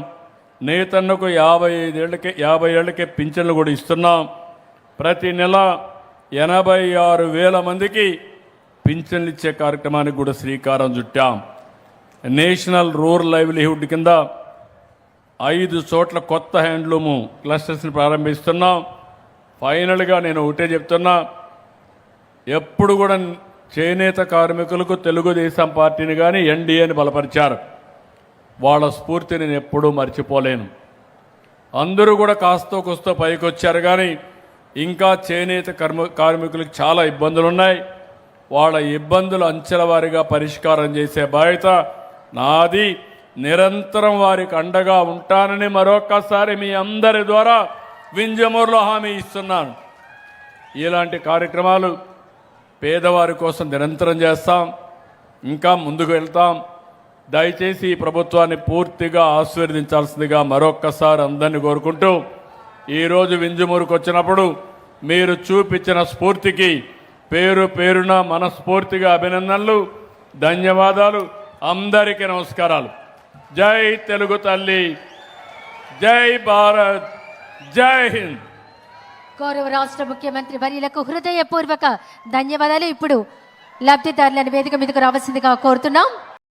నేతన్నకు 50 ఏళ్లకే పింఛన్లు కూడా ఇస్తున్నాం. ప్రతి నెల 86,000 మందికి పింఛన్లు ఇచ్చే కార్యక్రమానికి కూడా శ్రీకారం చుట్టాం. నేషనల్ రూరల్ లైవ్లీహుడ్ కింద 5 చోట్ల కొత్త హ్యాండ్లూము క్లస్టర్స్ని ప్రారంభిస్తున్నాం. ఫైనల్గా నేను ఒకటే చెప్తున్నా, ఎప్పుడు కూడా చేనేత కార్మికులకు తెలుగుదేశం పార్టీని కానీ ఎన్డీఏని బలపరిచారు. వాళ్ళ స్ఫూర్తిని నేను ఎప్పుడూ మర్చిపోలేను. అందరూ కూడా కాస్తో కూస్తో పైకి వచ్చారు, కానీ ఇంకా చేనేత కార్మికులకు చాలా ఇబ్బందులు ఉన్నాయి. వాళ్ళ ఇబ్బందులు అంచెల వారీగా పరిష్కారం చేసే బాధ్యత నాది. నిరంతరం వారికి అండగా ఉంటానని మరొక్కసారి మీ అందరి ద్వారా వింజమూరులో హామీ ఇస్తున్నాను. ఇలాంటి కార్యక్రమాలు పేదవారి కోసం నిరంతరం చేస్తాం, ఇంకా ముందుకు వెళ్తాం. దయచేసి ఈ ప్రభుత్వాన్ని పూర్తిగా ఆశీర్వదించాల్సిందిగా మరొక్కసారి అందరినీ కోరుకుంటూ, ఈరోజు వింజమూరుకు వచ్చినప్పుడు మీరు చూపించిన స్ఫూర్తికి పేరు పేరున మనస్ఫూర్తిగా అభినందనలు, ధన్యవాదాలు. అందరికీ నమస్కారాలు. జై తెలుగు తల్లి, జై భారత్, జై హింద్. గౌరవ రాష్ట్ర ముఖ్యమంత్రి వర్యులకు హృదయపూర్వక ధన్యవాదాలు. ఇప్పుడు లబ్ధిదారులను వేదిక మీదకు రావాల్సిందిగా కోరుతున్నాం.